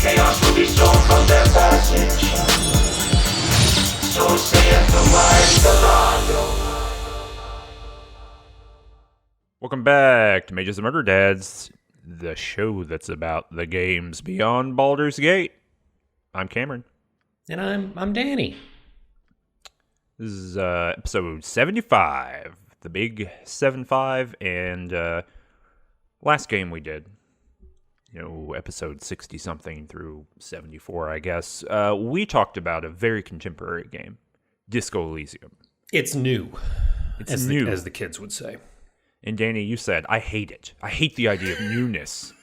Chaos will be shown from their passage. So saith the wise Gallardo. Welcome back to Mages and Murderdads, the show that's about the games beyond Baldur's Gate. I'm Cameron. And I'm Danny. This is episode 75, the big 7-5, and last game we did, episode 60-something through 74, I guess, we talked about a very contemporary game, Disco Elysium. It's new. It's new. As the kids would say. And Danny, you said, I hate it. I hate the idea of newness.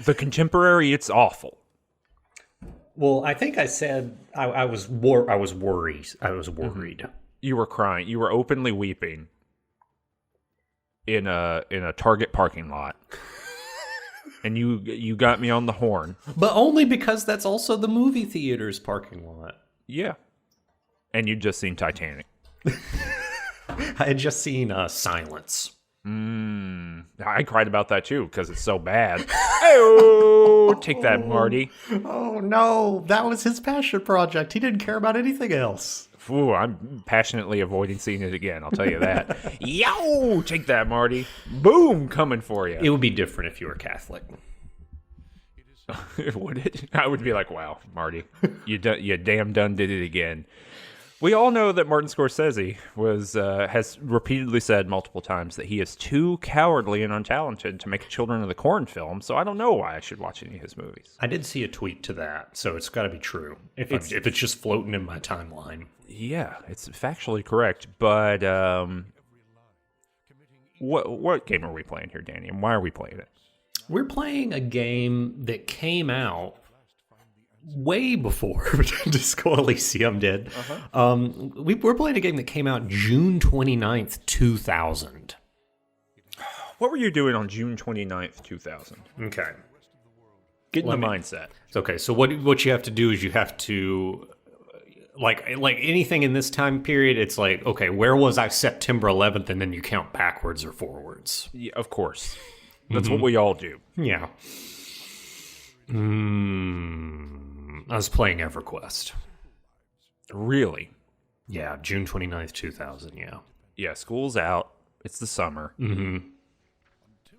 The contemporary, it's awful. Well, I think I said I was worried. I was worried. Mm-hmm. You were crying. You were openly weeping in a Target parking lot. And you got me on the horn. But only because that's also the movie theater's parking lot. Yeah. And you'd just seen Titanic. I had just seen Silence. I cried about that too, because it's so bad. Oh, take that, Marty. Oh, no. That was his passion project. He didn't care about anything else. Ooh, I'm passionately avoiding seeing it again, I'll tell you that. Yo, take that, Marty. Boom, coming for you. It would be different if you were Catholic. Would it? I would be like, wow, Marty, you damn done did it again. We all know that Martin Scorsese has repeatedly said multiple times that he is too cowardly and untalented to make a Children of the Corn film, so I don't know why I should watch any of his movies. I did see a tweet to that, so it's got to be true, if it's just floating in my timeline. Yeah, it's factually correct, but what game are we playing here, Danny, and why are we playing it? We're playing a game that came out way before Disco Elysium did. Uh-huh. We're playing a game that came out June 29th, 2000. What were you doing on June 29th, 2000? Okay. Get in the mindset. Okay, so what you have to do is you have to, like anything in this time period, it's like, okay, where was I September 11th? And then you count backwards or forwards. Yeah, of course. That's what we all do. Yeah. I was playing EverQuest. Really? Yeah, June 29th, 2000, yeah. Yeah, school's out. It's the summer. Mm-hmm.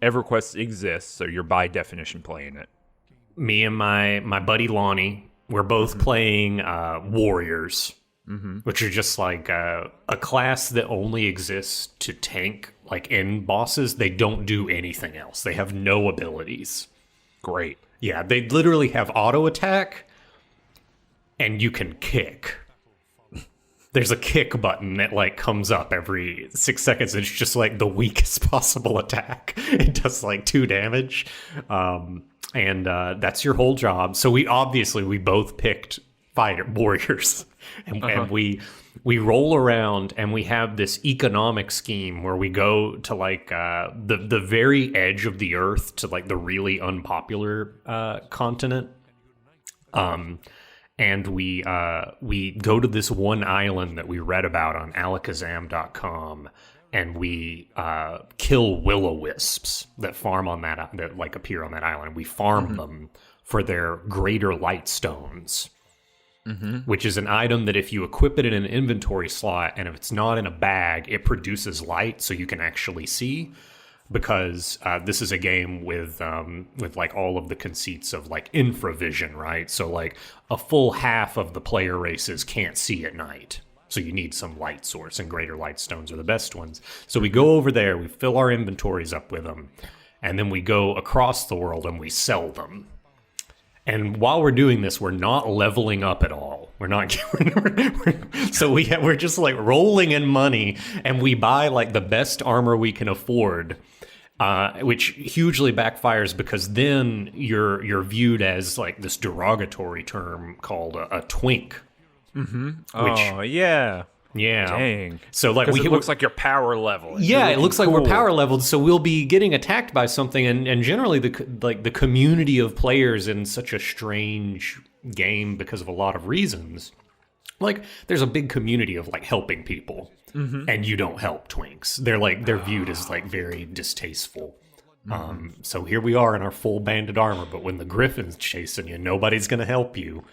EverQuest exists, so you're by definition playing it. Me and my buddy Lonnie, we're both playing Warriors, which are just like a class that only exists to tank like end bosses. They don't do anything else. They have no abilities. Great. Yeah, they literally have auto attack, and you can kick. There's a kick button that like comes up every 6 seconds. And it's just like the weakest possible attack. It does like 2 damage, and that's your whole job. So we both picked warriors, and we roll around, and we have this economic scheme where we go to like the very edge of the earth to like the really unpopular continent. And we go to this one island that we read about on alakazam.com, and we kill will-o-wisps that farm on that like appear on that island. We farm them for their greater light stones, which is an item that if you equip it in an inventory slot, and if it's not in a bag, it produces light so you can actually see. Because this is a game with like all of the conceits of like infravision, right? So like a full half of the player races can't see at night. So you need some light source, and greater light stones are the best ones. So we go over there, we fill our inventories up with them, and then we go across the world and we sell them. And while we're doing this, we're not leveling up at all. We're not. So we're just like rolling in money, and we buy like the best armor we can afford, which hugely backfires because then you're viewed as like this derogatory term called a twink. Oh yeah. Yeah. Dang. So like it looks like your power level. Yeah, it looks like we're power leveled, so we'll be getting attacked by something, and generally the community of players in such a strange game because of a lot of reasons. Like there's a big community of like helping people, and you don't help twinks. They're viewed as like very distasteful. So here we are in our full banded armor, but when the griffin's chasing you, nobody's going to help you.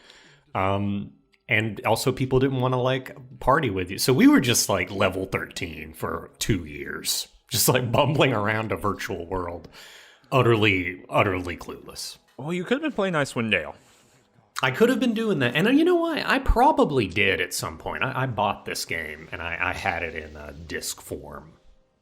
And also people didn't want to like party with you. So we were just like level 13 for 2 years, just like bumbling around a virtual world, utterly clueless. Well, you could have been playing Icewind Dale. I could have been doing that. And you know what? I probably did at some point. I bought this game and I had it in disc form.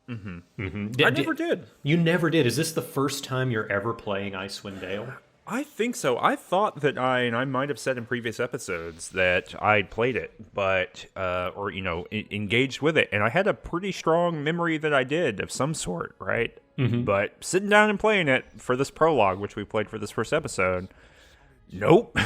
I never did. You never did. Is this the first time you're ever playing Icewind Dale? I think so. I thought that and I might have said in previous episodes that I'd played it, but, or, engaged with it. And I had a pretty strong memory that I did of some sort, right? But sitting down and playing it for this prologue, which we played for this first episode, nope.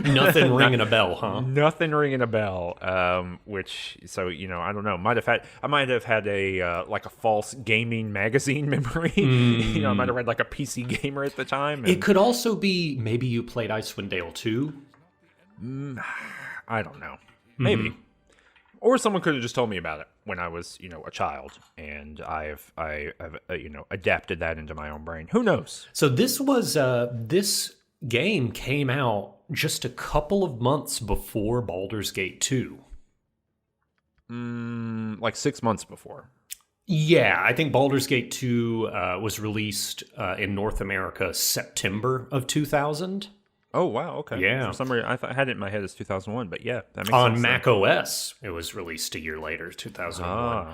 Nothing ringing a bell, huh? Nothing ringing a bell. I don't know. I might have had a like a false gaming magazine memory. I might have read like a PC Gamer at the time. It could also be maybe you played Icewind Dale 2. I don't know. Maybe. Or someone could have just told me about it when I was, a child, and I've adapted that into my own brain. Who knows? So this game came out just a couple of months before Baldur's Gate 2. Like 6 months before. Yeah, I think Baldur's Gate 2 was released in North America September of 2000. Oh, wow, okay. Yeah. For some reason, I had it in my head as 2001, but yeah, that makes sense. On Mac OS, it was released a year later, 2001.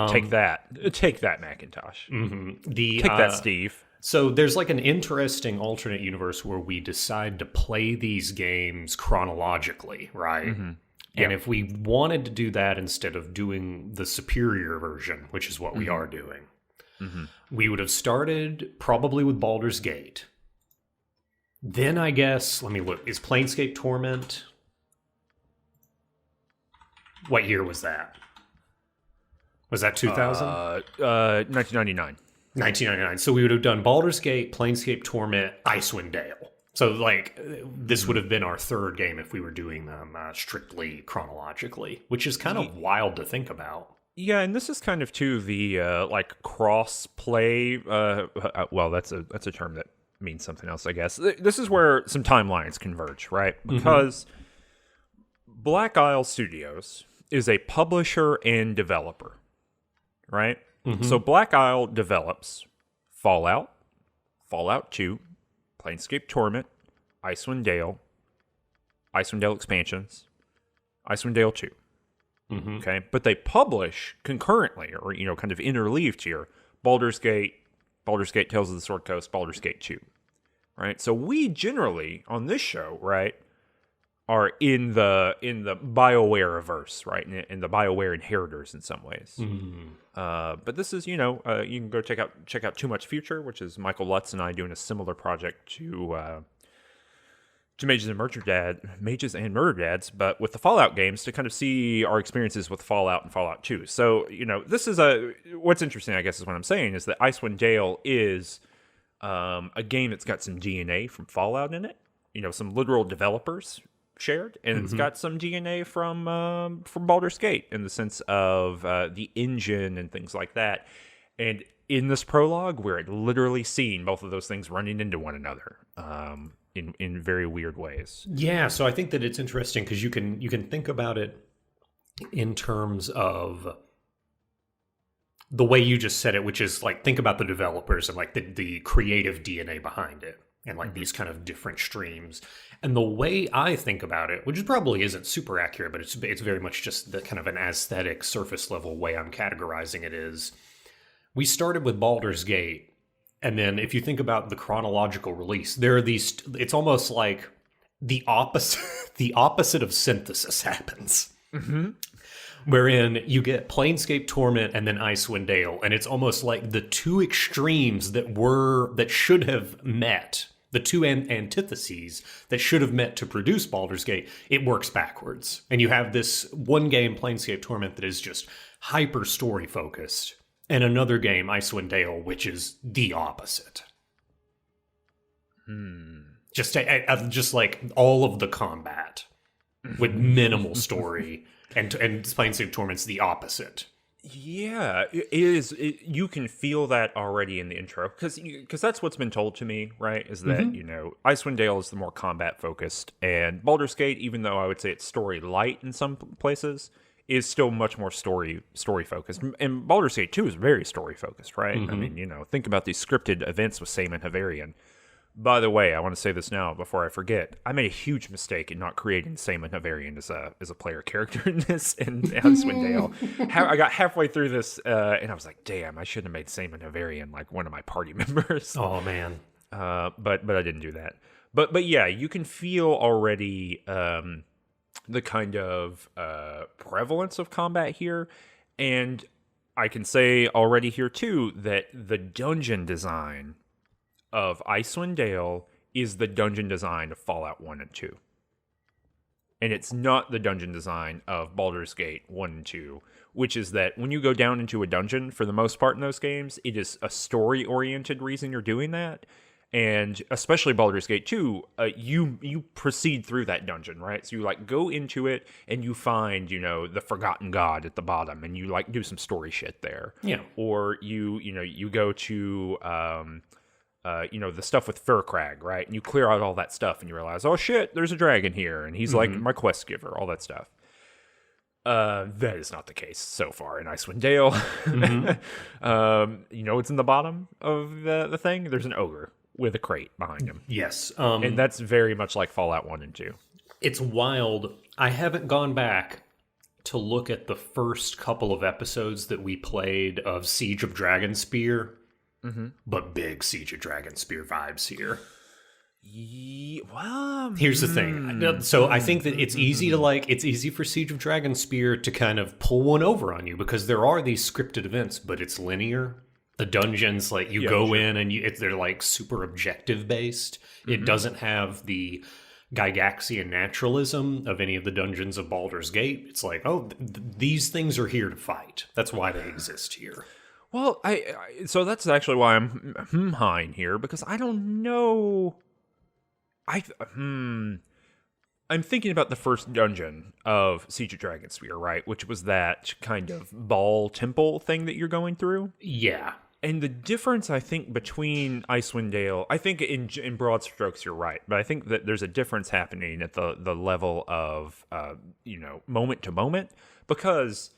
Take that, Macintosh. Take that, Steve. So there's like an interesting alternate universe where we decide to play these games chronologically, right? And if we wanted to do that instead of doing the superior version, which is what we are doing, we would have started probably with Baldur's Gate. Then I guess, let me look, is Planescape Torment? What year was that? Was that 2000? 1999. 1999. So we would have done Baldur's Gate, Planescape Torment, Icewind Dale. So like this would have been our third game if we were doing them strictly chronologically, which is kind of wild to think about. Yeah, and this is kind of too the like cross play. Well, that's a term that means something else, I guess. This is where some timelines converge, right? Because Black Isle Studios is a publisher and developer, right? So Black Isle develops Fallout, Fallout 2, Planescape Torment, Icewind Dale expansions, Icewind Dale 2. Okay, but they publish concurrently, or kind of interleaved here, Baldur's Gate, Tales of the Sword Coast, Baldur's Gate 2. Right? So we generally on this show, right, are in the BioWare-averse, right? In the BioWare inheritors in some ways. But this is, you can go check out Too Much Future, which is Michael Lutz and I doing a similar project to Mages and Murderdads, but with the Fallout games to kind of see our experiences with Fallout and Fallout 2. So, this is what's interesting, I guess, is what I'm saying, is that Icewind Dale is a game that's got some DNA from Fallout in it. Some literal developers shared, and it's got some DNA from Baldur's Gate in the sense of the engine and things like that. And in this prologue, we're literally seeing both of those things running into one another in very weird ways. Yeah, so I think that it's interesting because you can think about it in terms of the way you just said it, which is like think about the developers and like the creative DNA behind it. And like these kind of different streams. And the way I think about it, which probably isn't super accurate, but it's very much just the kind of an aesthetic surface level way I'm categorizing it is, we started with Baldur's Gate. And then if you think about the chronological release, there are these, it's almost like the opposite of synthesis happens. Wherein you get Planescape Torment and then Icewind Dale. And it's almost like the two extremes that should have met, the two antitheses that should have met to produce Baldur's Gate, it works backwards. And you have this one game, Planescape Torment, that is just hyper story focused, and another game, Icewind Dale, which is the opposite. Just like all of the combat with minimal story, and Planescape Torment's the opposite. Yeah, it is. You can feel that already in the intro because that's what's been told to me, right? Is that Icewind Dale is the more combat focused, and Baldur's Gate, even though I would say it's story light in some places, is still much more story focused. And Baldur's Gate 2 is very story focused, right? I mean, think about these scripted events with Sam and Havarian. By the way, I want to say this now before I forget. I made a huge mistake in not creating Sam and Havarian as a player character in this in Icewind Dale. I got halfway through this and I was like, damn, I should have made Sam and Havarian like one of my party members. Oh man. But I didn't do that. But yeah, you can feel already the kind of prevalence of combat here, and I can say already here too that the dungeon design of Icewind Dale is the dungeon design of Fallout 1 and 2. And it's not the dungeon design of Baldur's Gate 1 and 2, which is that when you go down into a dungeon, for the most part in those games, it is a story-oriented reason you're doing that. And especially Baldur's Gate 2, you proceed through that dungeon, right? So you like go into it and you find, the Forgotten God at the bottom, and you like do some story shit there. Yeah. Or you go to the stuff with Furcrag, right? And you clear out all that stuff and you realize, oh shit, there's a dragon here. And he's like my quest giver, all that stuff. That is not the case so far in Icewind Dale. What's in the bottom of the thing? There's an ogre with a crate behind him. Yes. And that's very much like Fallout 1 and 2. It's wild. I haven't gone back to look at the first couple of episodes that we played of Siege of Dragonspear. But big Siege of Dragonspear vibes here. Well, here's the thing. So I think that it's easy it's easy for Siege of Dragonspear to kind of pull one over on you because there are these scripted events, but it's linear. The dungeons, like you go in and they're like super objective based. It doesn't have the Gygaxian naturalism of any of the dungeons of Baldur's Gate. It's like, these things are here to fight. That's why they exist here. Well, so that's actually why I'm high here, because I don't know. I'm thinking about the first dungeon of Siege of Dragonspear, right? Which was that kind of ball temple thing that you're going through. Yeah. And the difference, I think, between Icewind Dale, I think in broad strokes you're right, but I think that there's a difference happening at the level of, moment to moment, because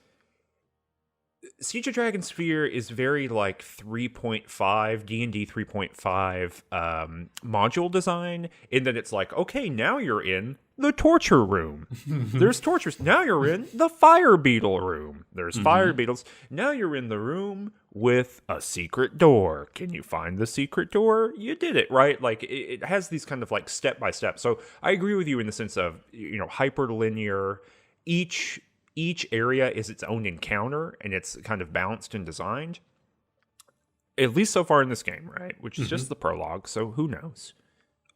Siege of Dragonsphere is very like 3.5 D&D 3.5 module design, in that it's like, okay, now you're in the torture room. There's tortures. Now you're in the fire beetle room. There's fire beetles. Now you're in the room with a secret door. Can you find the secret door? You did it, right? Like it has these kind of like step by step. So I agree with you in the sense of, hyperlinear. Each area is its own encounter, and it's kind of balanced and designed. At least so far in this game, right? Which is just the prologue, so who knows?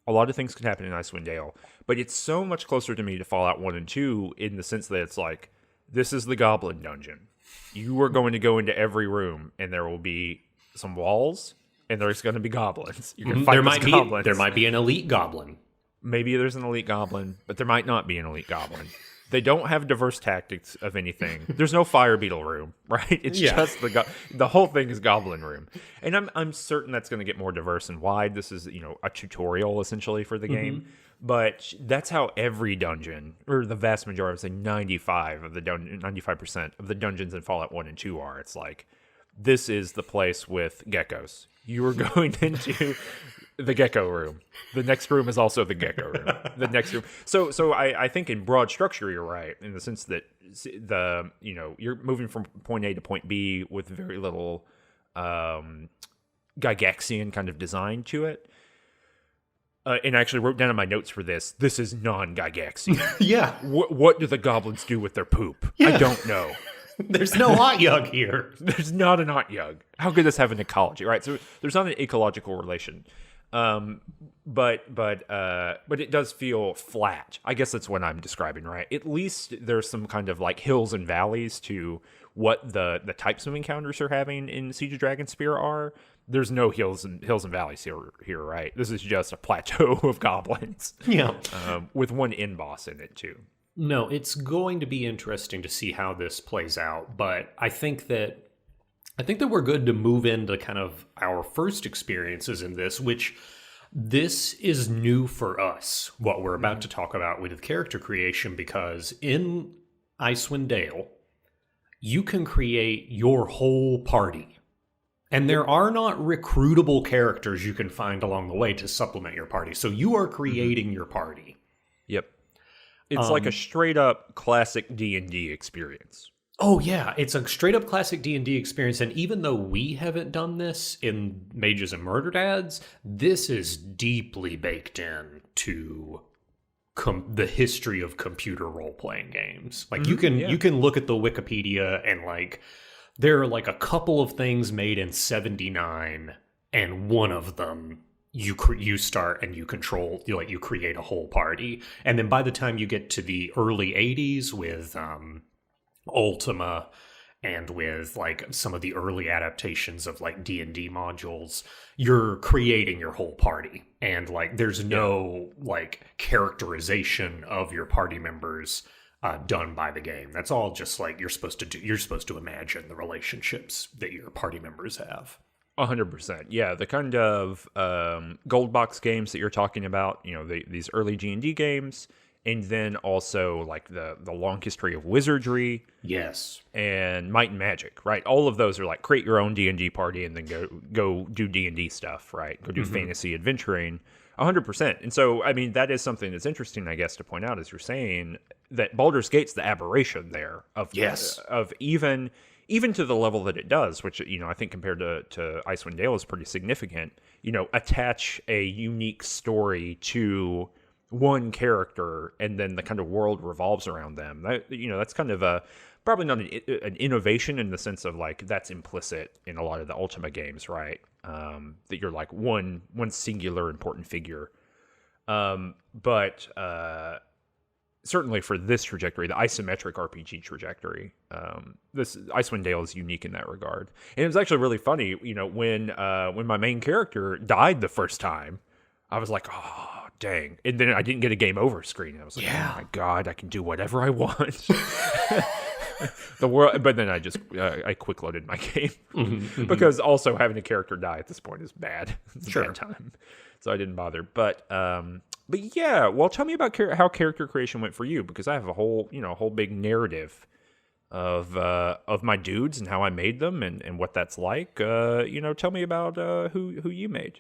A lot of things could happen in Icewind Dale. But it's so much closer to me to Fallout 1 and 2 in the sense that it's like, this is the Goblin Dungeon. You are going to go into every room, and there will be some walls, and there's going to be goblins. You can fight goblins. There might be an elite goblin. Maybe there's an elite goblin, but there might not be an elite goblin. They don't have diverse tactics of anything. There's no fire beetle room, right? It's just the whole thing is goblin room. And I'm certain that's going to get more diverse and wide. This is, a tutorial essentially for the game. But that's how every dungeon, or the vast majority, I would say 95% of the dungeons in Fallout 1 and 2 are. It's like, this is the place with geckos. You are going into the gecko room. The next room is also the gecko room. The next room. So I think in broad structure you're right, in the sense that you're moving from point A to point B with very little Gygaxian kind of design to it. And I actually wrote down in my notes for this is non-Gygaxian. Yeah. What do the goblins do with their poop? Yeah. I don't know. There's no hot yug here. There's not an hot yug. How could this have an ecology, right? So there's not an ecological relation. But it does feel flat. I guess that's what I'm describing, right? At least there's some kind of like hills and valleys to what the types of encounters you're having in Siege of Dragonspear are. There's no hills and valleys here, right? This is just a plateau of goblins. Yeah. With one end boss in it too. No, it's going to be interesting to see how this plays out, but I think that we're good to move into kind of our first experiences in this, which this is new for us, what we're about to talk about with character creation, because in Icewind Dale, you can create your whole party. And there are not recruitable characters you can find along the way to supplement your party. So you are creating your party. Yep. It's like a straight up classic D&D experience. Oh yeah, it's a straight up classic D&D experience, and even though we haven't done this in Mages and Murderdads, this is deeply baked in to the history of computer role-playing games. Like you can look at the Wikipedia and like there are like a couple of things made in 79, and one of them you start and you control, you create a whole party, and then by the time you get to the early 80s with Ultima and with like some of the early adaptations of like D&D modules, you're creating your whole party, and like there's no like characterization of your party members done by the game. That's all just like you're supposed to imagine the relationships that your party members have. 100%. Yeah, the kind of gold box games that you're talking about, these early G&D games, and then also like the long history of wizardry. Yes. And Might and Magic, right? All of those are like create your own D&D party and then go do D&D stuff, right? Go do fantasy adventuring. 100%. And so, I mean, that is something that's interesting, I guess, to point out, as you're saying, that Baldur's Gate's the aberration there of even to the level that it does, which, I think compared to Icewind Dale is pretty significant, attach a unique story to one character, and then the kind of world revolves around them. That's kind of probably not an innovation in the sense of like that's implicit in a lot of the Ultima games, right? That you're like one singular important figure. But certainly for this trajectory, the isometric RPG trajectory, this Icewind Dale is unique in that regard. And it was actually really funny, when my main character died the first time, I was like, oh, dang. And then I didn't get a game over screen. I was like, oh my God, I can do whatever I want. The world, but then I quick loaded my game because also having a character die at this point is bad. It's a bad time. So I didn't bother. But yeah, well, tell me about how character creation went for you, because I have a whole big narrative of my dudes and how I made them and what that's like. Tell me about who you made.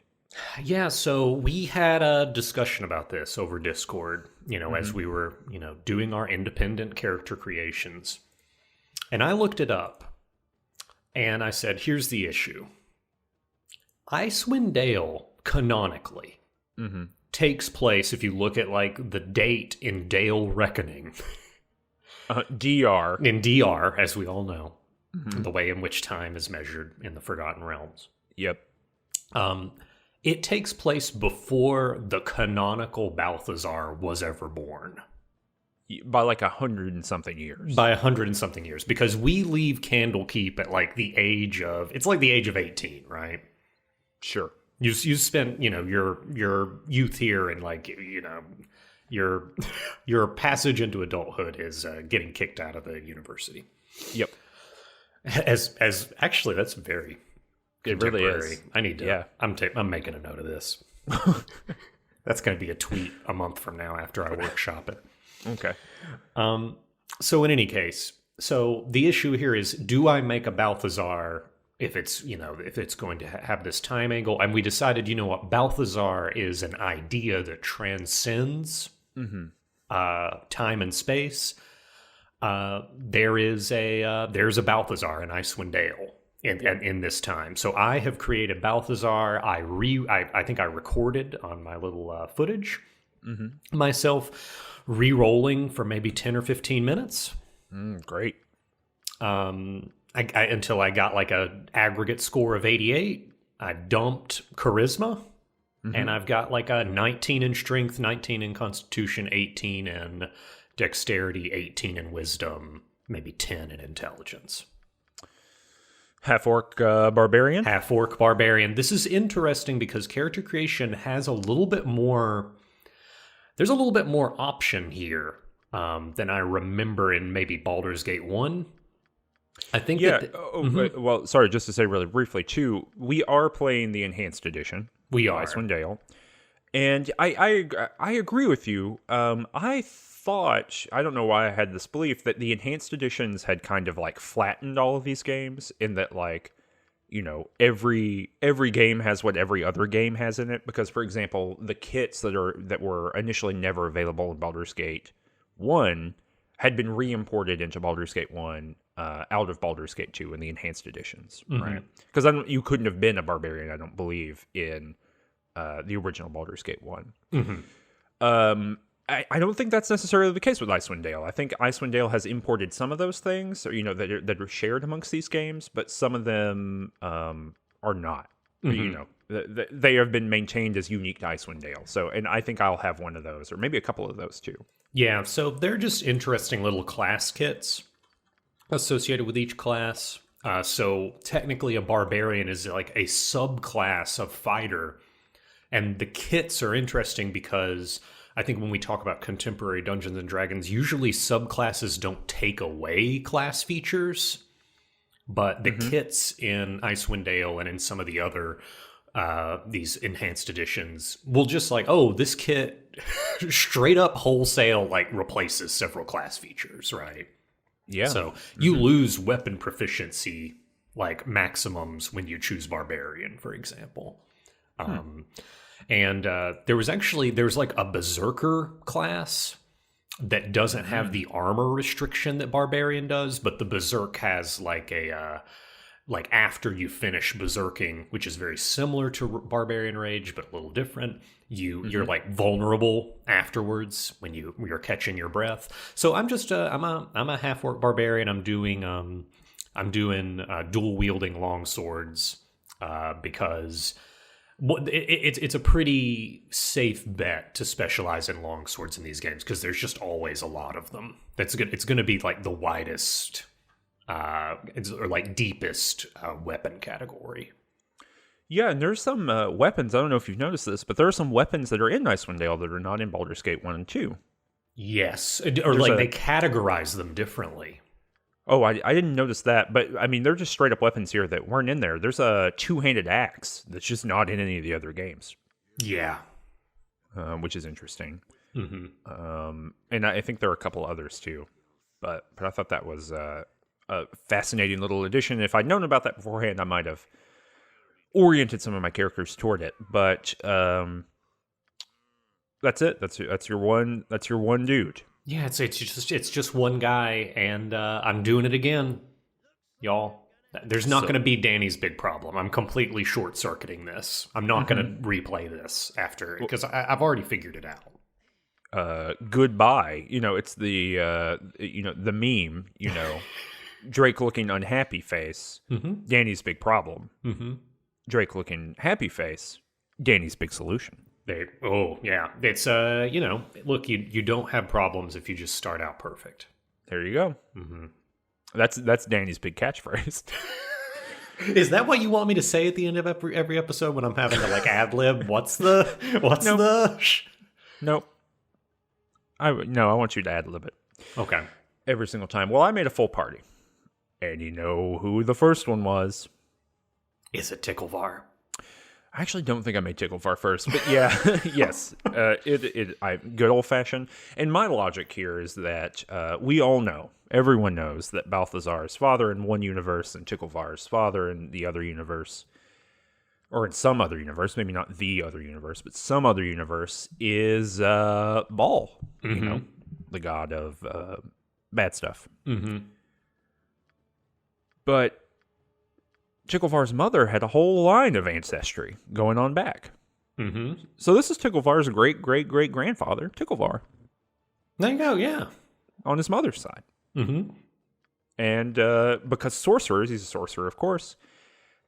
Yeah, so we had a discussion about this over Discord, as we were, doing our independent character creations. And I looked it up, and I said, here's the issue. Icewind Dale, canonically, takes place, if you look at, like, the date in Dale Reckoning. DR. In DR, as we all know. The way in which time is measured in the Forgotten Realms. Yep. It takes place before the canonical Balthazar was ever born. By like 100 and something years. By 100 and something years. Because we leave Candlekeep at like the age of... It's like the age of 18, right? Sure. You spent, your youth here, and like, your passage into adulthood is getting kicked out of the university. Yep. As actually, that's very... It really is. I need to. Yeah. I'm making a note of this. That's going to be a tweet a month from now after I workshop it. Okay. So in any case, the issue here is: do I make a Balthazar if it's going to have this time angle? And we decided, Balthazar is an idea that transcends time and space. There's a Balthazar in Icewind Dale. In this time. So I have created Balthazar. I think I recorded on my little footage myself re-rolling for maybe 10 or 15 minutes. Great. Until I got like a aggregate score of 88. I dumped charisma, and I've got like a 19 in strength, 19 in constitution, 18 in dexterity, 18 in wisdom, maybe 10 in intelligence. Half-orc barbarian? Half-orc barbarian. This is interesting because character creation has a little bit more... There's a little bit more option here than I remember in maybe Baldur's Gate 1. I think Yeah. that... Well, sorry, just to say really briefly, too, we are playing the Enhanced Edition. We are. Icewind Dale. And I agree with you. I thought, I don't know why I had this belief, that the Enhanced Editions had kind of like flattened all of these games in that, like, you know, every game has what every other game has in it. Because, for example, the kits that were initially never available in Baldur's Gate 1 had been re-imported into Baldur's Gate 1 out of Baldur's Gate 2 in the Enhanced Editions, right? Because you couldn't have been a barbarian, I don't believe, in the original Baldur's Gate 1. I don't think that's necessarily the case with Icewind Dale. I think Icewind Dale has imported some of those things, or, you know, that are shared amongst these games, but some of them are not. You know, they have been maintained as unique to Icewind Dale. So, and I think I'll have one of those, or maybe a couple of those too. Yeah, so they're just interesting little class kits associated with each class. So technically a barbarian is like a subclass of fighter. And the kits are interesting because I think when we talk about contemporary Dungeons and Dragons, usually subclasses don't take away class features. But the kits in Icewind Dale and in some of the other these enhanced editions will just like, oh, this kit straight up wholesale like replaces several class features, right? Yeah. So you lose weapon proficiency like maximums when you choose Barbarian, for example. And there's like a Berserker class that doesn't have the armor restriction that Barbarian does, but the Berserk has like a like after you finish berserking, which is very similar to Barbarian Rage but a little different. You're like vulnerable afterwards when you're catching your breath. So I'm just I'm a half orc barbarian. I'm doing dual wielding long swords because it's a pretty safe bet to specialize in long swords in these games because there's just always a lot of them. It's going to be like the widest or like deepest weapon category. Yeah, and there's some weapons, I don't know if you've noticed this, but there are some weapons that are in Icewind Dale that are not in Baldur's Gate 1 and 2. Yes, or like they categorize them differently. Oh, I didn't notice that, but I mean, they're just straight up weapons here that weren't in there. There's a two-handed axe that's just not in any of the other games. Yeah. Which is interesting. And I think there are a couple others too, but I thought that was a fascinating little addition. If I'd known about that beforehand, I might have oriented some of my characters toward it. But that's it. That's your one dude. Yeah, it's just one guy, and I'm doing it again, y'all. There's not going to be Danny's big problem. I'm completely short-circuiting this. I'm not going to replay this after because I've already figured it out. Goodbye. You know, it's the the meme. You know, Drake looking unhappy face. Danny's big problem. Drake looking happy face. Danny's big solution. It's look, you don't have problems if you just start out perfect. There you go. That's Danny's big catchphrase. Is that what you want me to say at the end of every episode when I'm having to like ad lib? Nope. I want you to ad lib it. Okay. Every single time. Well, I made a full party, and you know who the first one was? Is it Ticklevar? I actually don't think I made Ticklevar first, but yeah, yes, good old fashioned. And my logic here is that everyone knows that Balthazar is father in one universe and Ticklevar is father in the other universe, or in some other universe, maybe not the other universe, but some other universe is Baal, you know, the god of bad stuff. But Ticklevar's mother had a whole line of ancestry going on back. So this is Ticklevar's great-great-great-grandfather, Ticklevar. There you go, yeah. On his mother's side. And because sorcerers, he's a sorcerer, of course.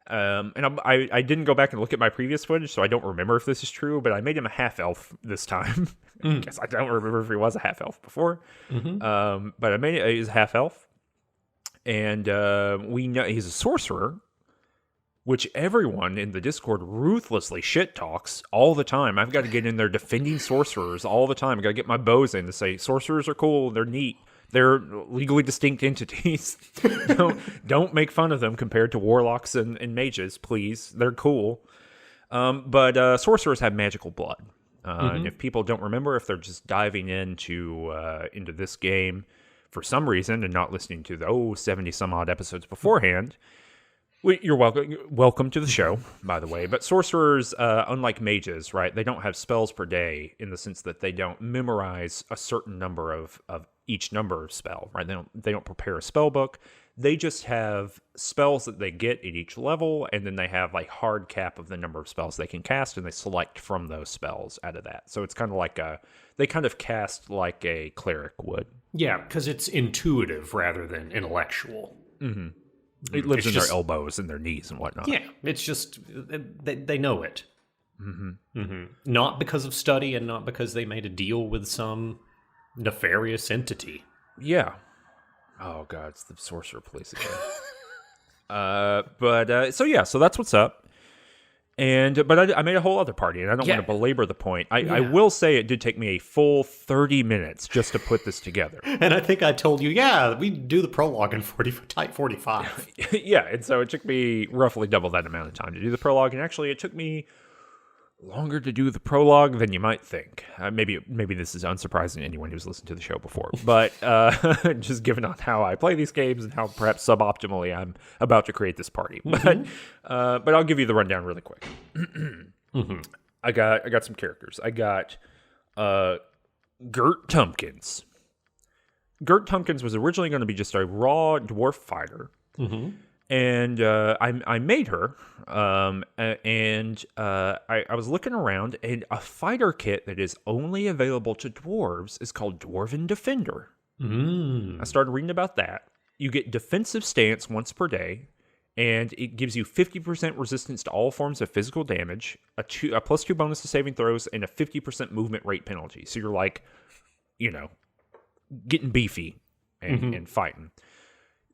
And I didn't go back and look at my previous footage, so I don't remember if this is true, but I made him a half-elf this time. I guess I don't remember if he was a half-elf before. But I made it, he's a half-elf. And we know he's a sorcerer, which everyone in the Discord ruthlessly shit talks all the time. I've got to get in there defending sorcerers all the time. I got to get my bows in to say sorcerers are cool, they're neat, they're legally distinct entities. don't make fun of them compared to warlocks and mages, please. They're cool. But sorcerers have magical blood. And if people don't remember, if they're just diving into this game for some reason and not listening to the 70 some odd episodes beforehand, you're welcome to the show, by the way. But sorcerers, unlike mages, right, they don't have spells per day in the sense that they don't memorize a certain number of each number of spell, right? They don't prepare a spell book. They just have spells that they get at each level, and then they have like hard cap of the number of spells they can cast, and they select from those spells out of that. So it's kind of like they kind of cast like a cleric would. Yeah, because it's intuitive rather than intellectual. Mm-hmm. It lives in their elbows and their knees and whatnot. Yeah, it's just, they know it. Mm-hmm. Mm-hmm. Not because of study and not because they made a deal with some nefarious entity. Yeah. Oh, God, it's the Sorcerer Police again. So that's what's up. But I made a whole other party, and I don't want to belabor the point. I will say it did take me a full 30 minutes just to put this together. And I think I told you, we do the prologue in 45. Yeah, and so it took me roughly double that amount of time to do the prologue, and actually it took me longer to do the prologue than you might think. Maybe this is unsurprising to anyone who's listened to the show before, but just given on how I play these games and how perhaps suboptimally I'm about to create this party. Mm-hmm. But I'll give you the rundown really quick. Mm-hmm. I got some characters. I got Gert Tumpkins. Gert Tumpkins was originally going to be just a raw dwarf fighter. Mm-hmm. And I made her, and I was looking around, and a fighter kit that is only available to dwarves is called Dwarven Defender. I started reading about that. You get defensive stance once per day, and it gives you 50% resistance to all forms of physical damage, a +2 bonus to saving throws, and a 50% movement rate penalty. So you're like, getting beefy and fighting.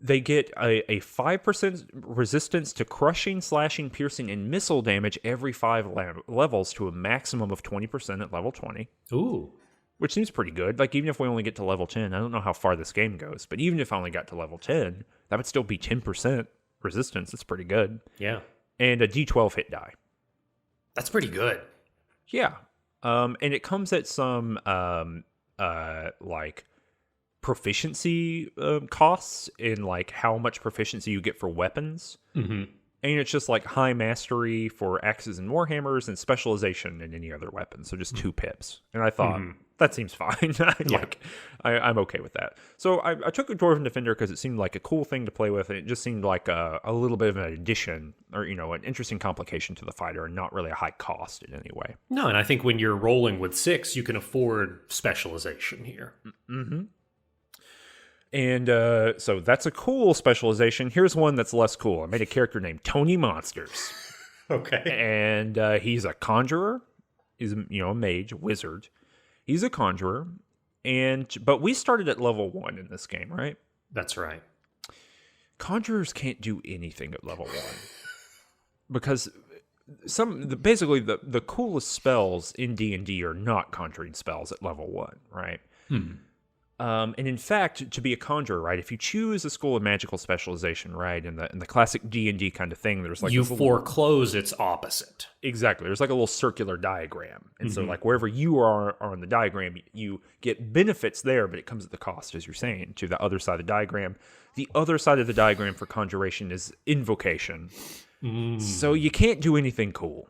They get a 5% resistance to crushing, slashing, piercing, and missile damage every 5 levels to a maximum of 20% at level 20. Ooh. Which seems pretty good. Like, even if we only get to level 10, I don't know how far this game goes, but even if I only got to level 10, that would still be 10% resistance. That's pretty good. Yeah. And a D12 hit die. That's pretty good. Yeah. And it comes at some, proficiency costs in like how much proficiency you get for weapons. Mm-hmm. And it's just like high mastery for axes and warhammers and specialization in any other weapon. So just 2 pips. And I thought, that seems fine. I'm okay with that. So I took a Dwarven Defender because it seemed like a cool thing to play with. And it just seemed like a little bit of an addition or, an interesting complication to the fighter and not really a high cost in any way. No, and I think when you're rolling with 6, you can afford specialization here. Mm-hmm. And so that's a cool specialization. Here's one that's less cool. I made a character named Tony Monsters. Okay. And he's a conjurer. He's a mage, wizard. He's a conjurer. But we started at level 1 in this game, right? That's right. Conjurers can't do anything at level 1. Because basically the coolest spells in D&D are not conjuring spells at level 1, right? And in fact, to be a conjurer, right, if you choose a school of magical specialization, right, in the classic D&D kind of thing, there's like you foreclose its opposite. Exactly. There's like a little circular diagram. And so like wherever you are on the diagram, you get benefits there, but it comes at the cost, as you're saying, to the other side of the diagram. The other side of the diagram for conjuration is invocation. So you can't do anything cool.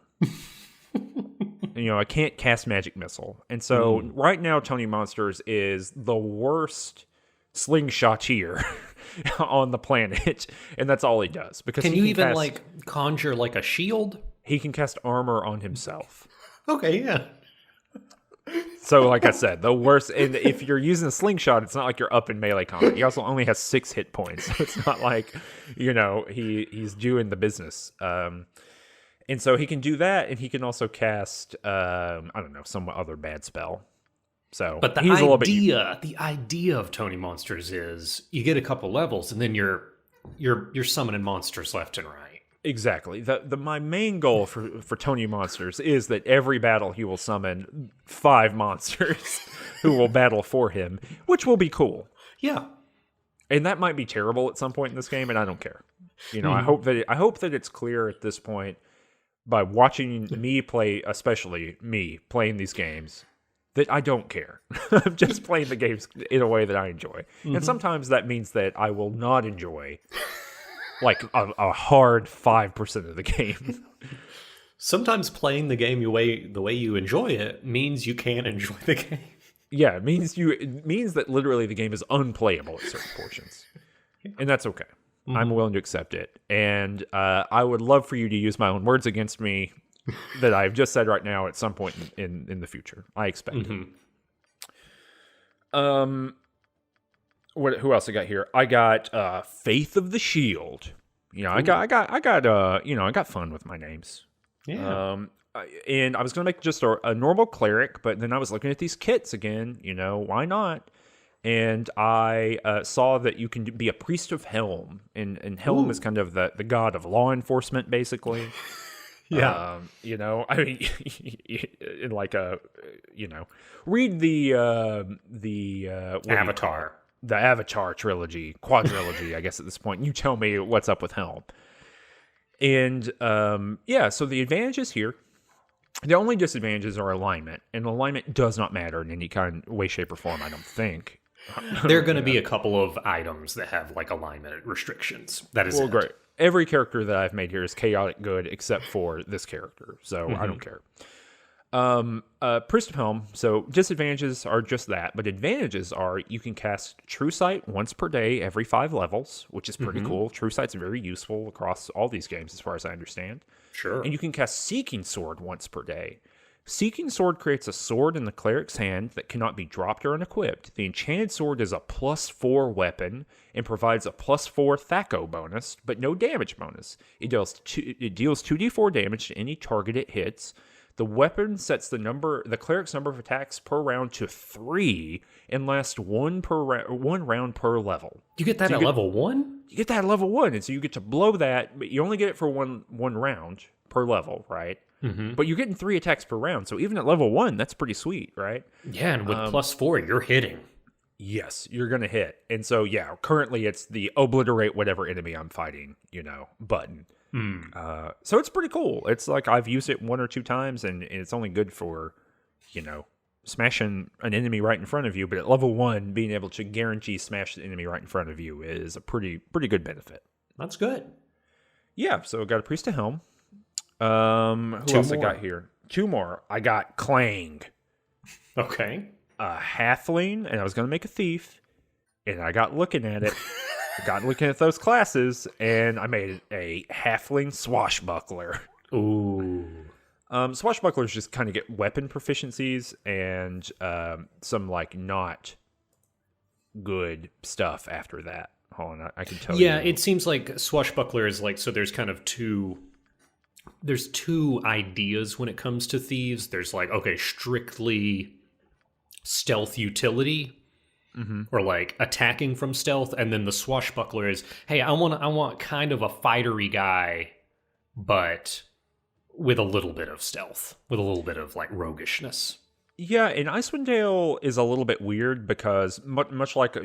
I can't cast Magic Missile. And so right now, Tony Monsters is the worst slingshotier on the planet. And that's all he does. Because can you even conjure like a shield? He can cast armor on himself. Okay, yeah. So like I said, the worst. And if you're using a slingshot, it's not like you're up in melee combat. He also only has 6 hit points. So it's not like, he's doing the business. And so he can do that, and he can also cast, some other bad spell. So, but the idea of Tony Monsters is you get a couple levels, and then you're summoning monsters left and right. Exactly. My main goal for Tony Monsters is that every battle he will summon 5 monsters who will battle for him, which will be cool. Yeah. And that might be terrible at some point in this game, and I don't care. I hope that it's clear at this point by watching me play, especially me playing these games, that I don't care. I'm just playing the games in a way that I enjoy. And sometimes that means that I will not enjoy like a hard 5% of the game. Sometimes playing the game the way you enjoy it means you can't enjoy the game. Yeah, it means that literally the game is unplayable at certain portions. And that's okay. I'm willing to accept it. And I would love for you to use my own words against me that I've just said right now at some point in the future. I expect it. Who else I got here? I got Faith of the Shield. I got fun with my names. Yeah. And I was gonna make just a normal cleric, but then I was looking at these kits again. Why not? And I saw that you can be a priest of Helm, and Helm is kind of the god of law enforcement, basically. Yeah. I mean, in like read the Avatar. The Avatar quadrilogy, I guess at this point. You tell me what's up with Helm. And so the advantages here, the only disadvantages are alignment, and alignment does not matter in any kind of way, shape, or form, I don't think. There are going to be a couple of items that have like alignment restrictions. That is great. Every character that I've made here is chaotic good except for this character, so I don't care. Priest of Helm, so disadvantages are just that, but advantages are you can cast True Sight once per day every 5 levels, which is pretty cool. True Sight's very useful across all these games as far as I understand. Sure. And you can cast Seeking Sword once per day. Seeking Sword creates a sword in the cleric's hand that cannot be dropped or unequipped. The enchanted sword is a +4 weapon and provides a +4 THAC0 bonus, but no damage bonus. It deals 2d4 damage to any target it hits. The weapon sets the cleric's number of attacks per round to 3 and lasts one round per level. You get that at level 1? You get that at level 1, and so you get to blow that, but you only get it for one round per level, right? But you're getting 3 attacks per round, so even at level 1, that's pretty sweet, right? Yeah, and with +4, you're hitting. Yes, you're going to hit. And so, yeah, currently it's the obliterate whatever enemy I'm fighting, button. So it's pretty cool. It's like I've used it 1 or 2 times, and it's only good for, smashing an enemy right in front of you. But at level 1, being able to guarantee smash the enemy right in front of you is a pretty good benefit. That's good. Yeah, so I got a Priest of Helm. Who else I got here? 2 more. I got Clang. Okay. A halfling, and I was going to make a thief, and I got looking at it. Got looking at those classes, and I made a halfling swashbuckler. Ooh. Swashbucklers just kind of get weapon proficiencies and some like not good stuff after that. Hold on, I can tell you. Yeah, it seems like swashbuckler is like, so there's kind of two ideas when it comes to thieves. There's like, okay, strictly stealth utility. Or like attacking from stealth, and then the swashbuckler is, hey, I want kind of a fightery guy, but with a little bit of stealth, with a little bit of like roguishness. Yeah, and Icewind Dale is a little bit weird because much like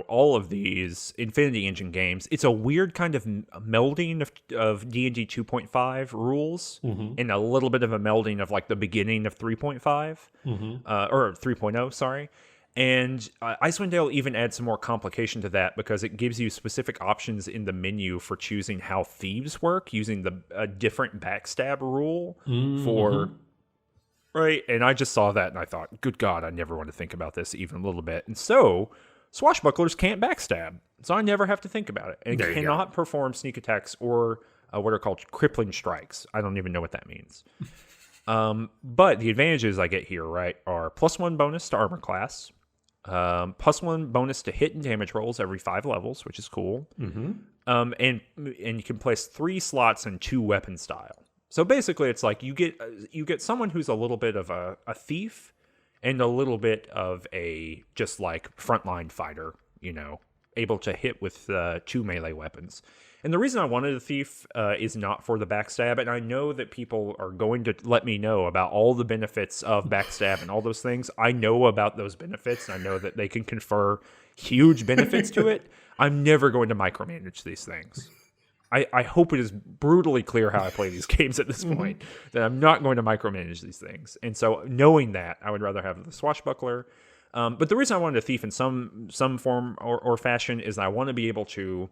all of these Infinity Engine games, it's a weird kind of melding of D&D 2.5 rules and a little bit of a melding of like the beginning of 3.5 or 3.0, sorry. And Icewind Dale even adds some more complication to that because it gives you specific options in the menu for choosing how thieves work using a different backstab rule for... Right, and I just saw that and I thought, good God, I never want to think about this even a little bit. And so, swashbucklers can't backstab, so I never have to think about it. And it cannot perform sneak attacks or what are called crippling strikes. I don't even know what that means. But the advantages I get here, right, are +1 bonus to armor class, +1 bonus to hit and damage rolls every 5 levels, which is cool. And you can place 3 slots in 2 weapon style. So basically, it's like you get someone who's a little bit of a thief and a little bit of a just like frontline fighter, able to hit with 2 melee weapons. And the reason I wanted a thief is not for the backstab, and I know that people are going to let me know about all the benefits of backstab and all those things. I know about those benefits, and I know that they can confer huge benefits to it. I'm never going to micromanage these things. I hope it is brutally clear how I play these games at this point, that I'm not going to micromanage these things. And so knowing that, I would rather have the swashbuckler. But the reason I wanted a thief in some form or fashion is I want to be able to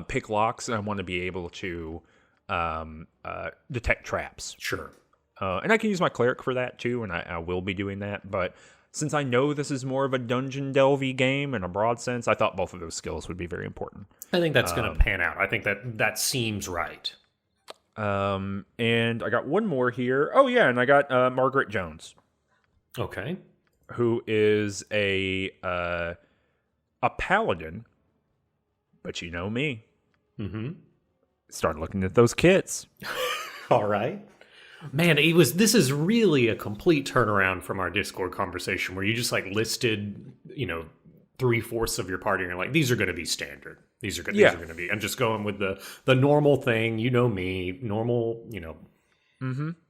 pick locks, and I want to be able to detect traps. Sure. And I can use my cleric for that too, and I will be doing that. But since I know this is more of a dungeon delvey game in a broad sense, I thought both of those skills would be very important. I think that's going to pan out. I think that seems right. And I got one more here. Oh yeah, and I got Margaret Jones, Okay. who is a paladin. But you know me. Mm-hmm. Start looking at those kits. All right. Man, this is really a complete turnaround from our Discord conversation where you just like listed, 3/4 of your party and you're like, these are going to be standard. These are going to be. I'm just going with the normal thing. You know me, normal,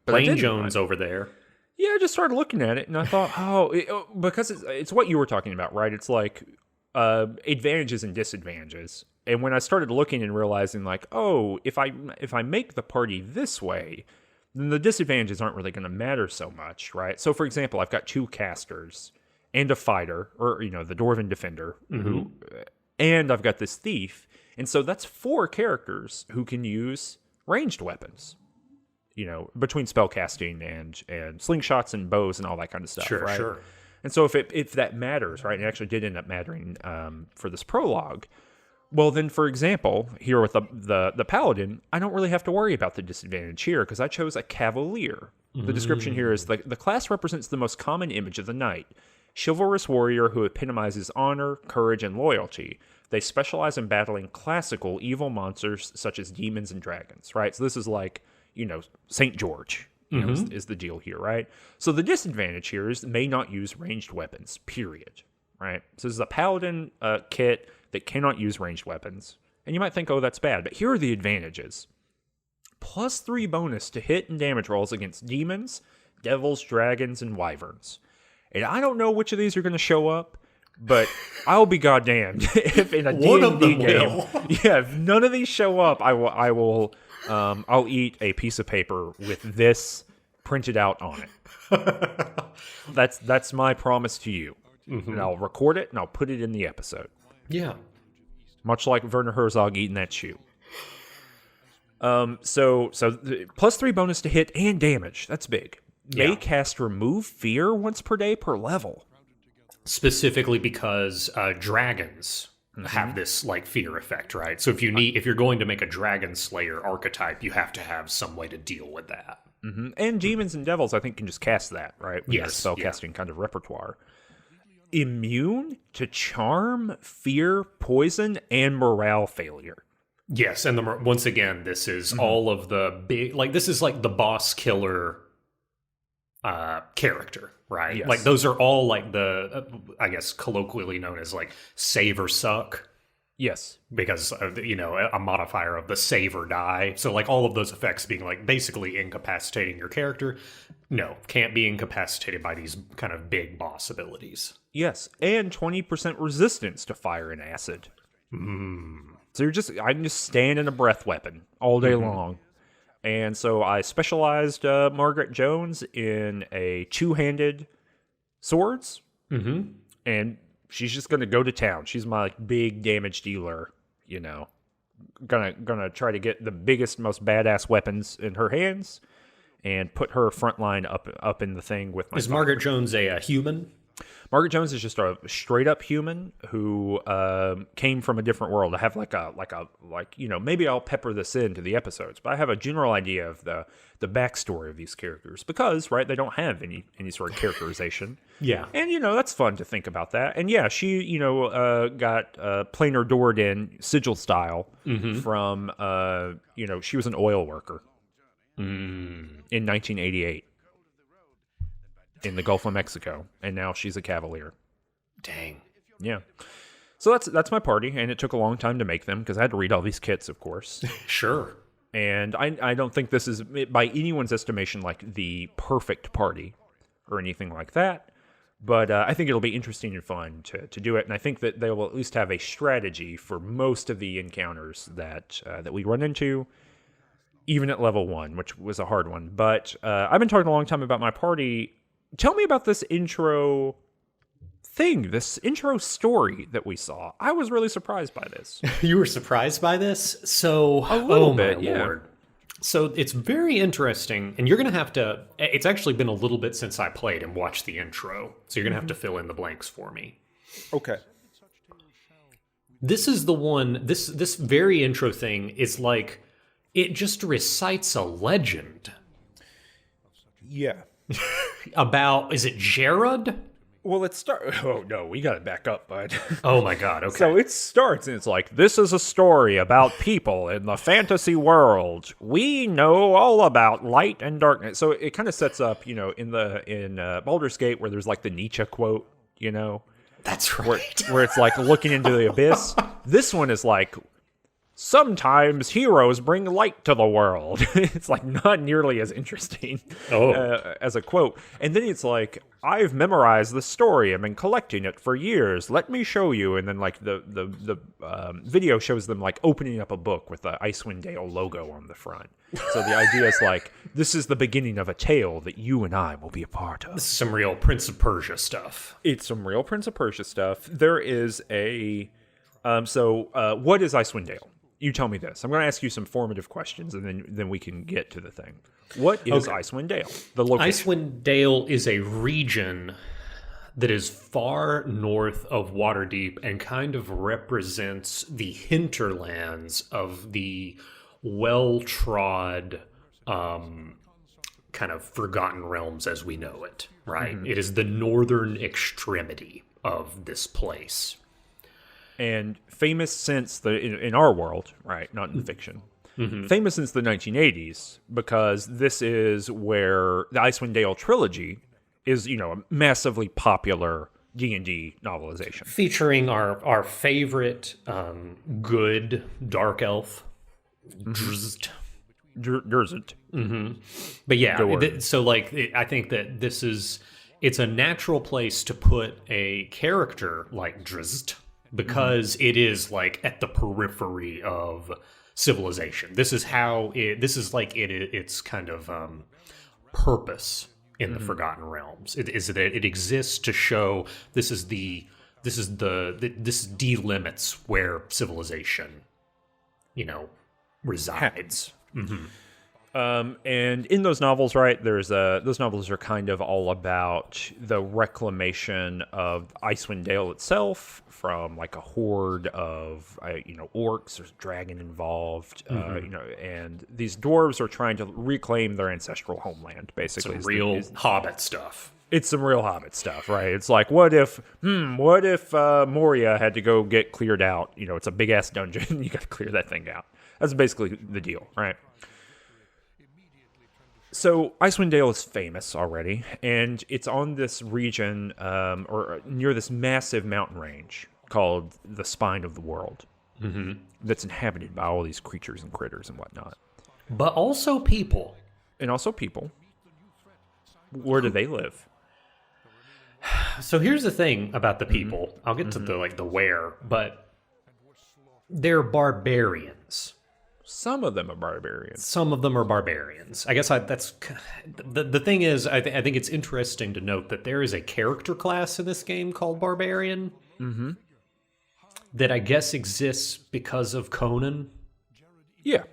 Plain Jones over there. Yeah, I just started looking at it and I thought, because it's what you were talking about, right? It's like advantages and disadvantages. And when I started looking and realizing like, if I make the party this way, then the disadvantages aren't really going to matter so much, right? So, for example, I've got 2 casters and a fighter, or, the Dwarven Defender, and I've got this thief. And so that's 4 characters who can use ranged weapons, between spellcasting and slingshots and bows and all that kind of stuff, right? Sure. And so if that matters, right, and it actually did end up mattering for this prologue, well, then, for example, here with the Paladin, I don't really have to worry about the disadvantage here because I chose a Cavalier. The description here is the class represents the most common image of the knight. Chivalrous warrior who epitomizes honor, courage, and loyalty. They specialize in battling classical evil monsters such as demons and dragons, right? So this is like, St. George is the deal here, right? So the disadvantage here is may not use ranged weapons, period, right? So this is a Paladin kit that cannot use ranged weapons. And you might think, that's bad. But here are the advantages. +3 bonus to hit and damage rolls against demons, devils, dragons, and wyverns. And I don't know which of these are going to show up, but I'll be goddamned if in a D&D game, if none of these show up, I'll eat a piece of paper with this printed out on it. That's my promise to you. And I'll record it and I'll put it in the episode. Yeah. Much like Werner Herzog eating that shoe. So +3 bonus to hit and damage. That's big. May cast Remove Fear once per day per level. Specifically because dragons have this like fear effect, right? So if you're going to make a dragon slayer archetype, you have to have some way to deal with that. And demons and devils, I think, can just cast that, right? With Yes, their spellcasting kind of repertoire. Immune to charm, fear, poison, and morale failure. Yes, and once again, this is all of the big, like this is like the boss killer character, right? Yes. Like those are all like the, I guess colloquially known as like save or suck. Yes. Because of a modifier of the save or die. So like all of those effects being like basically incapacitating your character. No, can't be incapacitated by these kind of big boss abilities. Yes, and 20% resistance to fire and acid. So I can just stand in a breath weapon all day long. And so I specialized Margaret Jones in a 2-handed swords. And she's just going to go to town. She's my big damage dealer, Gonna try to get the biggest, most badass weapons in her hands and put her front line up in the thing with my... Is Margaret Jones a human? Margaret Jones is just a straight up human who came from a different world. I have maybe I'll pepper this into the episodes, but I have a general idea of the backstory of these characters because, right, they don't have any sort of characterization. Yeah. And, that's fun to think about that. And yeah, she, got planar doored in sigil style from, she was an oil worker in 1988. In the Gulf of Mexico, and now she's a Cavalier. Dang. Yeah. So that's my party, and it took a long time to make them because I had to read all these kits, of course. Sure. And I don't think this is, by anyone's estimation, like the perfect party or anything like that. But I think it'll be interesting and fun to do it, and I think that they will at least have a strategy for most of the encounters that we run into, even at level 1, which was a hard one. But I've been talking a long time about my party. Tell me about this intro thing, this intro story that we saw. I was really surprised by this. You were surprised by this? So, A little oh bit, my yeah. Lord. So it's very interesting, and you're going to have to... It's actually been a little bit since I played and watched the intro, so you're going to have to fill in the blanks for me. Okay. This is the one... This very intro thing is like... It just recites a legend Yeah. about... Is it Jared? Well, let's start. Oh, no, we got to back up, bud. Oh my god, okay. So it starts, and it's like, this is a story about people in the fantasy world. We know all about light and darkness. So it kind of sets up, in Baldur's Gate, where there's like the Nietzsche quote, That's right. where it's like looking into the abyss. This one is like, sometimes heroes bring light to the world. It's like not nearly as interesting as a quote. And then it's like, I've memorized the story. I've been collecting it for years. Let me show you. And then like the video shows them like opening up a book with the Icewind Dale logo on the front. So the idea is like, this is the beginning of a tale that you and I will be a part of. This is some real Prince of Persia stuff. It's some real Prince of Persia stuff. There is a... what is Icewind Dale? You tell me this. I'm going to ask you some formative questions, and then we can get to the thing. What is Icewind Dale? The location. Icewind Dale is a region that is far north of Waterdeep and kind of represents the hinterlands of the well-trod kind of Forgotten Realms as we know it, right? Mm-hmm. It is the northern extremity of this place. And famous since in our world, right, not in fiction, famous since the 1980s, because this is where the Icewind Dale trilogy is, a massively popular D&D novelization. Featuring our favorite good dark elf, Drizzt. Drizzt. But yeah, so like, I think that it's a natural place to put a character like Drizzt, because it is like at the periphery of civilization. This is its kind of purpose in the Forgotten Realms. It is that it exists to show this delimits where civilization, resides. And in those novels, right, those novels are kind of all about the reclamation of Icewind Dale itself from like a horde of, orcs. There's a dragon involved, and these dwarves are trying to reclaim their ancestral homeland, basically. Some real Hobbit stuff. It's some real Hobbit stuff, right? It's like, what if Moria had to go get cleared out? It's a big-ass dungeon. You got to clear that thing out. That's basically the deal, right? So Icewind Dale is famous already, and it's on this region, or near this massive mountain range called the Spine of the World, that's inhabited by all these creatures and critters and whatnot. But also people. And also people. Where do they live? So here's the thing about the people. I'll get to the where, but they're barbarians. Some of them are barbarians. Some of them are barbarians. I guess that's the thing is, I think it's interesting to note that there is a character class in this game called Barbarian that I guess exists because of Conan. Yeah.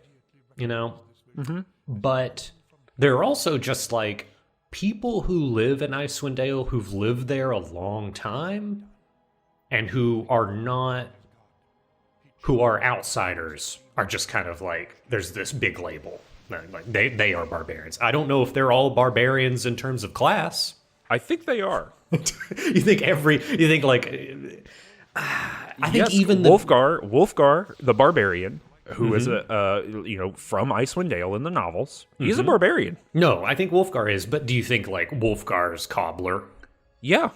But there are also just like people who live in Icewind Dale who've lived there a long time and who are outsiders, are just kind of like, there's this big label. Like they are barbarians. I don't know if they're all barbarians in terms of class. I think they are. I think even Wolfgar, the barbarian, who is from Icewind Dale in the novels, he's a barbarian. No, I think Wolfgar is, but do you think like Wolfgar's cobbler? Yeah.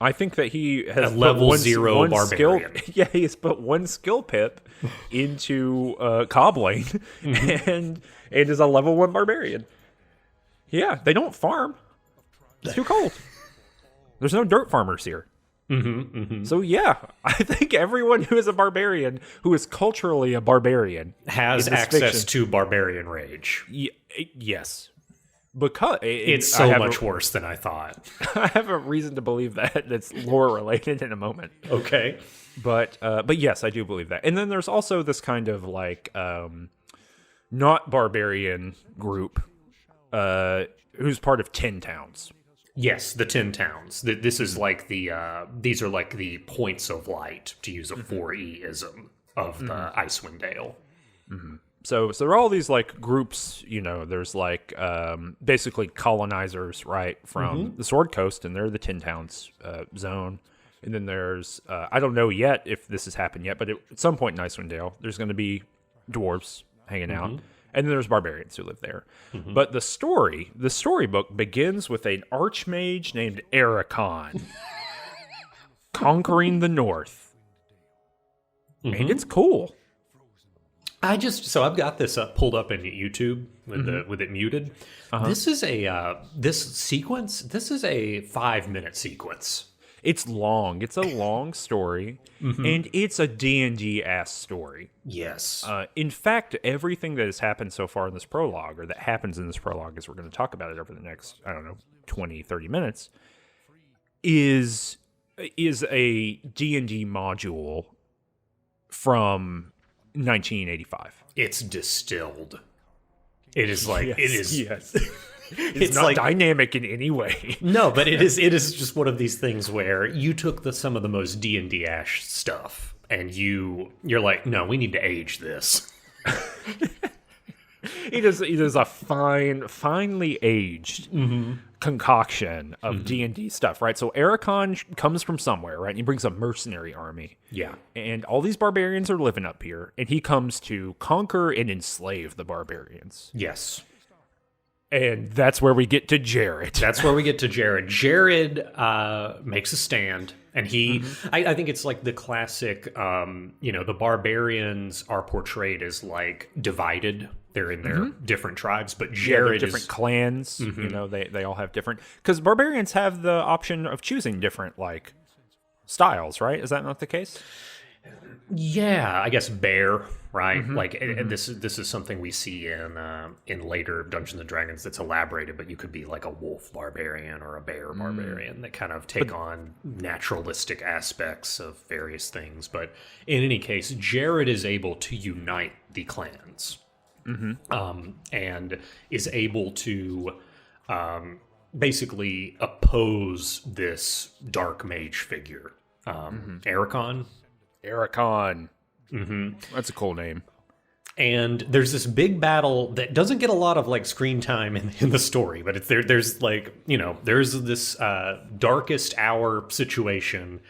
I think that he has A level put 0 barbarian. Yeah, he's put one skill pip into cobbling, and is a level 1 barbarian. Yeah, they don't farm. It's too cold. There's no dirt farmers here. So yeah, I think everyone who is a barbarian, who is culturally a barbarian, has in this access fiction- to barbarian rage. Yes. Because It's so much worse than I thought. I have a reason to believe that that's lore related in a moment. Okay. But yes, I do believe that. And then there's also this kind of like not barbarian group who's part of 10 towns. Yes, the 10 towns. This is like these are like the points of light, to use a 4E-ism of the Icewind Dale. So there are all these like groups, there's like basically colonizers, right, from the Sword Coast, and they're the 10 Towns zone. And then there's, I don't know yet if this has happened yet, but at some point in Icewind Dale, there's going to be hanging out. And then there's barbarians who live there. But the storybook begins with an archmage named Ericon conquering the North. And it's cool. So I've got this pulled up in YouTube with it muted. This is this is a 5-minute sequence. It's long. It's a long story, and it's a D&D ass story. Yes. In fact, everything that has happened so far in this prologue, or that happens in this prologue, as we're going to talk about it over the next, 20, 30 minutes, is a D&D module from 1985. It's distilled. It is like Yes, it is. Yes. It's not like dynamic in any way. No, but it is just one of these things where you took some of the most D&D ash stuff and you're like, no, we need to age this. It is a finely aged concoction of D&D stuff, right? So Ericon comes from somewhere, right? And he brings a mercenary army. Yeah. And all these barbarians are living up here, and he comes to conquer and enslave the barbarians. Yes. And that's where we get to Jared. That's where we get to Jared. Jared makes a stand, and he, I think it's like the classic, the barbarians are portrayed as like divided. They're in their different tribes, but Jared different clans. They all have different, because barbarians have the option of choosing different like styles, right? Is that not the case? Yeah, I guess bear, right? And this is something we see in later Dungeons and Dragons that's elaborated, but you could be like a wolf barbarian or a bear barbarian that kind of take on naturalistic aspects of various things. But in any case, Jared is able to unite the clans, and is able to basically oppose this dark mage figure, Ericon. Ericon. That's a cool name. And there's this big battle that doesn't get a lot of like screen time in the story, but it's there's like, there's this darkest hour situation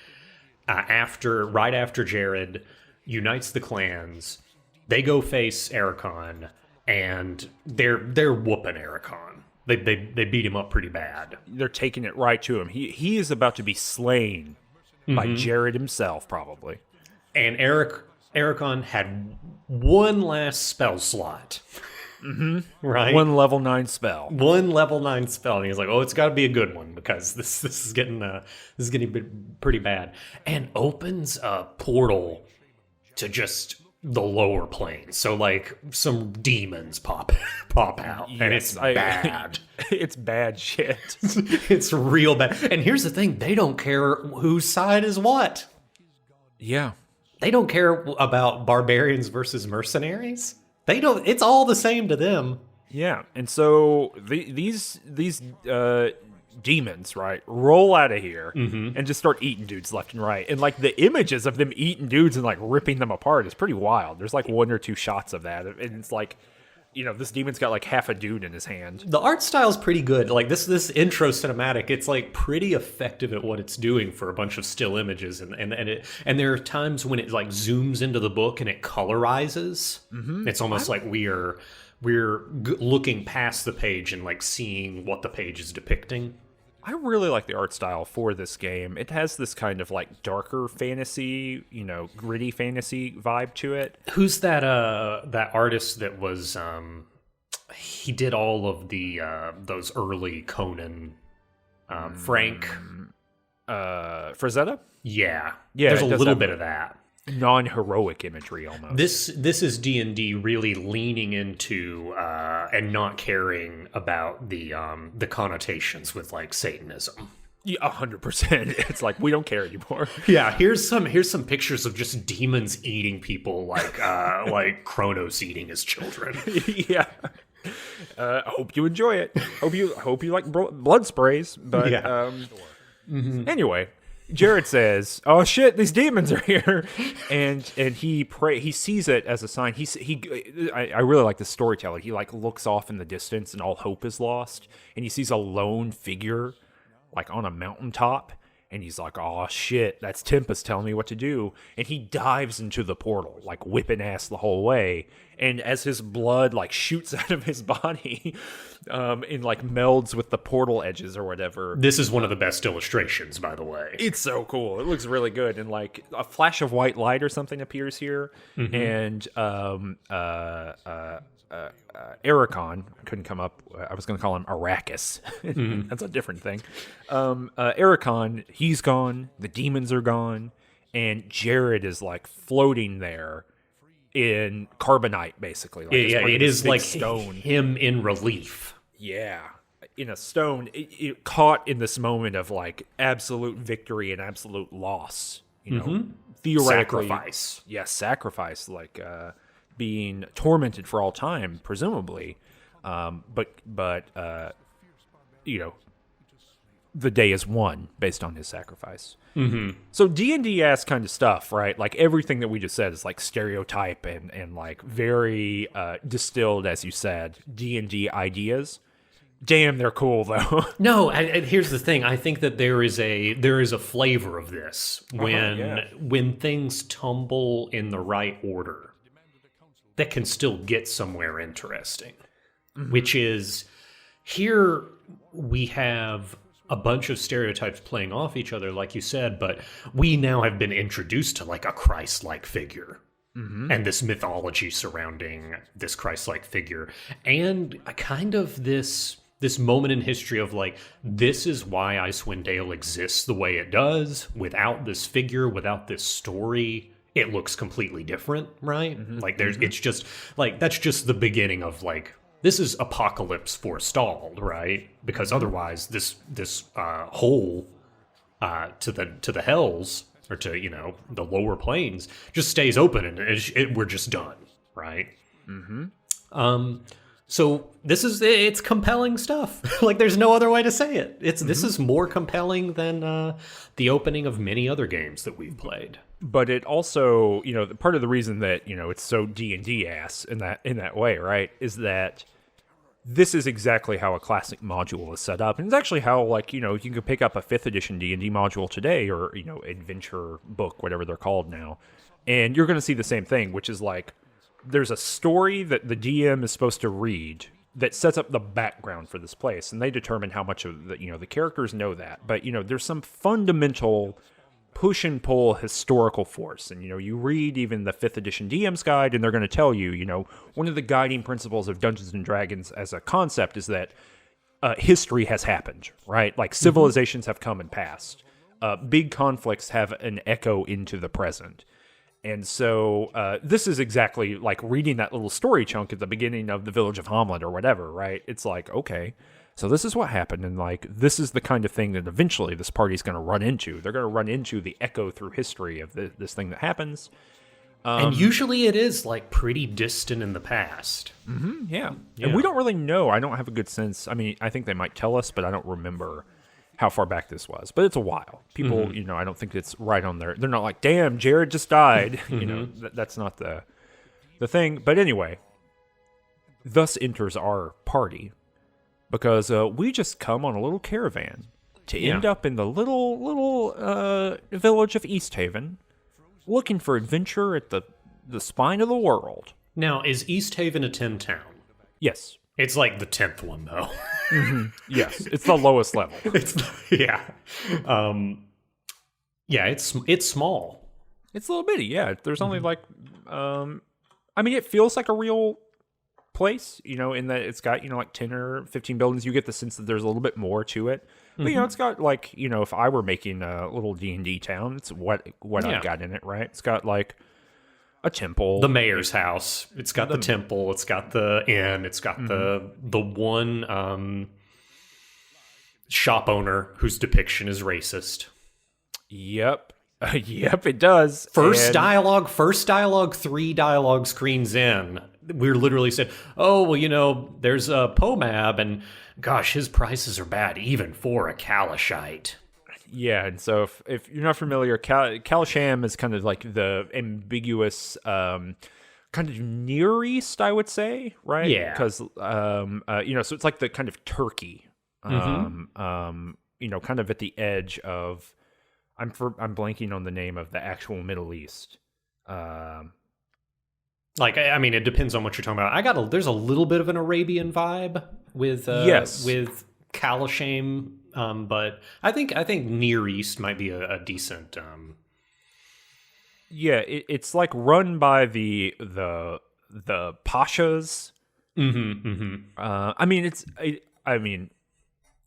right after Jared unites the clans. They go face Ericon, and they're whooping Ericon. They beat him up pretty bad. They're taking it right to him. He is about to be slain by Jared himself, probably. And Ericon had one last spell slot. Right? One level 9 spell. One level 9 spell. And he's like, oh, it's got to be a good one, because this is getting pretty bad. And opens a portal to just the lower planes. So like some demons pop out. And it's bad. It's bad shit. It's real bad. And here's the thing, they don't care whose side is what. Yeah. They don't care about barbarians versus mercenaries. They don't. It's all the same to them. Yeah, and so these demons, right, roll out of here and just start eating dudes left and right. And like the images of them eating dudes and like ripping them apart is pretty wild. There's like 1 or 2 shots of that, and it's like, this demon's got like half a dude in his hand. The art style's pretty good. Like this intro cinematic, it's like pretty effective at what it's doing for a bunch of still images, and there are times when it like zooms into the book and it colorizes. It's almost like we're looking past the page and like seeing what the page is depicting. I really like the art style for this game. It has this kind of like darker fantasy, gritty fantasy vibe to it. Who's that that artist that was he did all of the those early Conan Frank Frazetta? Yeah. Yeah, There's it a does little have bit of that. Non-heroic imagery almost. This is D&D really leaning into and not caring about the connotations with like Satanism. Yeah, 100%. It's like we don't care anymore. Yeah, here's some pictures of just demons eating people like Kronos eating his children. Yeah. I hope you enjoy it. Hope you like blood sprays. But Yeah. Anyway, Jared says, "Oh shit, these demons are here," and he sees it as a sign. I really like the storyteller. He like looks off in the distance, and all hope is lost, and he sees a lone figure like on a mountaintop, and he's like, "Oh shit, that's Tempest telling me what to do," and he dives into the portal, like whipping ass the whole way. And as his blood like shoots out of his body, and like melds with the portal edges or whatever. This is one of the best illustrations, by the way. It's so cool. It looks really good. And like a flash of white light or something appears here. And Ericon couldn't come up. I was going to call him Arrakis. That's a different thing. Ericon, he's gone. The demons are gone. And Jared is like floating there in carbonite, basically. Like It is like stone. him in relief. Yeah, in a stone, it caught in this moment of like absolute victory and absolute loss. Theoretically, Sacrifice. Yes, sacrifice, like being tormented for all time, presumably. But the day is won based on his sacrifice. So D&D ass kind of stuff, right? Like everything that we just said is like stereotype and like very distilled, as you said, D&D ideas. Damn, they're cool though. No, and here's the thing. I think that there is a flavor of this when things tumble in the right order that can still get somewhere interesting. Which is, here we have a bunch of stereotypes playing off each other, like you said, but we now have been introduced to like a Christ-like figure. And this mythology surrounding this Christ-like figure. And a kind of this moment in history of like, this is why Icewind Dale exists the way it does. Without this figure, without this story, it looks completely different, right? Like it's just like, that's just the beginning of like, this is apocalypse forestalled, right? Because otherwise, this hole to the hells or to the lower planes just stays open, and we're just done, right? So it's compelling stuff. Like there's no other way to say it. This is more compelling than the opening of many other games that we've played. But it also, part of the reason that, it's so D&D ass in that way, right, is that this is exactly how a classic module is set up. And it's actually how, like, you can pick up a 5th edition D&D module today or, adventure book, whatever they're called now, and you're going to see the same thing, which is like there's a story that the DM is supposed to read that sets up the background for this place, and they determine how much of the characters know that. But, there's some fundamental push and pull historical force. And, you read even the 5th edition DM's guide, and they're going to tell you, one of the guiding principles of Dungeons and Dragons as a concept is that history has happened, right? Like civilizations have come and passed. Big conflicts have an echo into the present. And so this is exactly like reading that little story chunk at the beginning of the Village of Hamlet or whatever, right? It's like, okay, so this is what happened, and like this is the kind of thing that eventually this party's going to run into. They're going to run into the echo through history of this thing that happens. And usually it is like pretty distant in the past. Yeah. And we don't really know. I don't have a good sense. I mean, I think they might tell us, but I don't remember how far back this was. But it's a while. People, I don't think it's right on there. They're not like, damn, Jared just died. That's not the thing. But anyway, thus enters our party. Because we just come on a little caravan to end up in the little village of East Haven, looking for adventure at the spine of the world. Now, is East Haven a 10 town? Yes. It's like the 10th one, though. Yes, it's the lowest level. Yeah. Yeah, it's small. It's a little bitty, yeah. There's only like, I mean, it feels like a real place, in that it's got, like 10 or 15 buildings. You get the sense that there's a little bit more to it. But, it's got like, if I were making a little D&D town, it's what I've got in it, right? It's got like a temple. The mayor's house. It's got the temple. It's got the inn. It's got the one shop owner whose depiction is racist. Yep. Yep, it does. First dialogue, 3 dialogue screens in, we're literally said, oh, well, there's a Pomab, and gosh, his prices are bad, even for a Kalashite. Yeah, and so if you're not familiar, Kalasham is kind of like the ambiguous kind of Near East, I would say, right? Yeah. Because, so it's like the kind of Turkey, kind of at the edge of... I'm blanking on the name of the actual Middle East. It depends on what you're talking about. There's a little bit of an Arabian vibe with Kalasham, but I think Near East might be a decent. Yeah, it's like run by the pashas.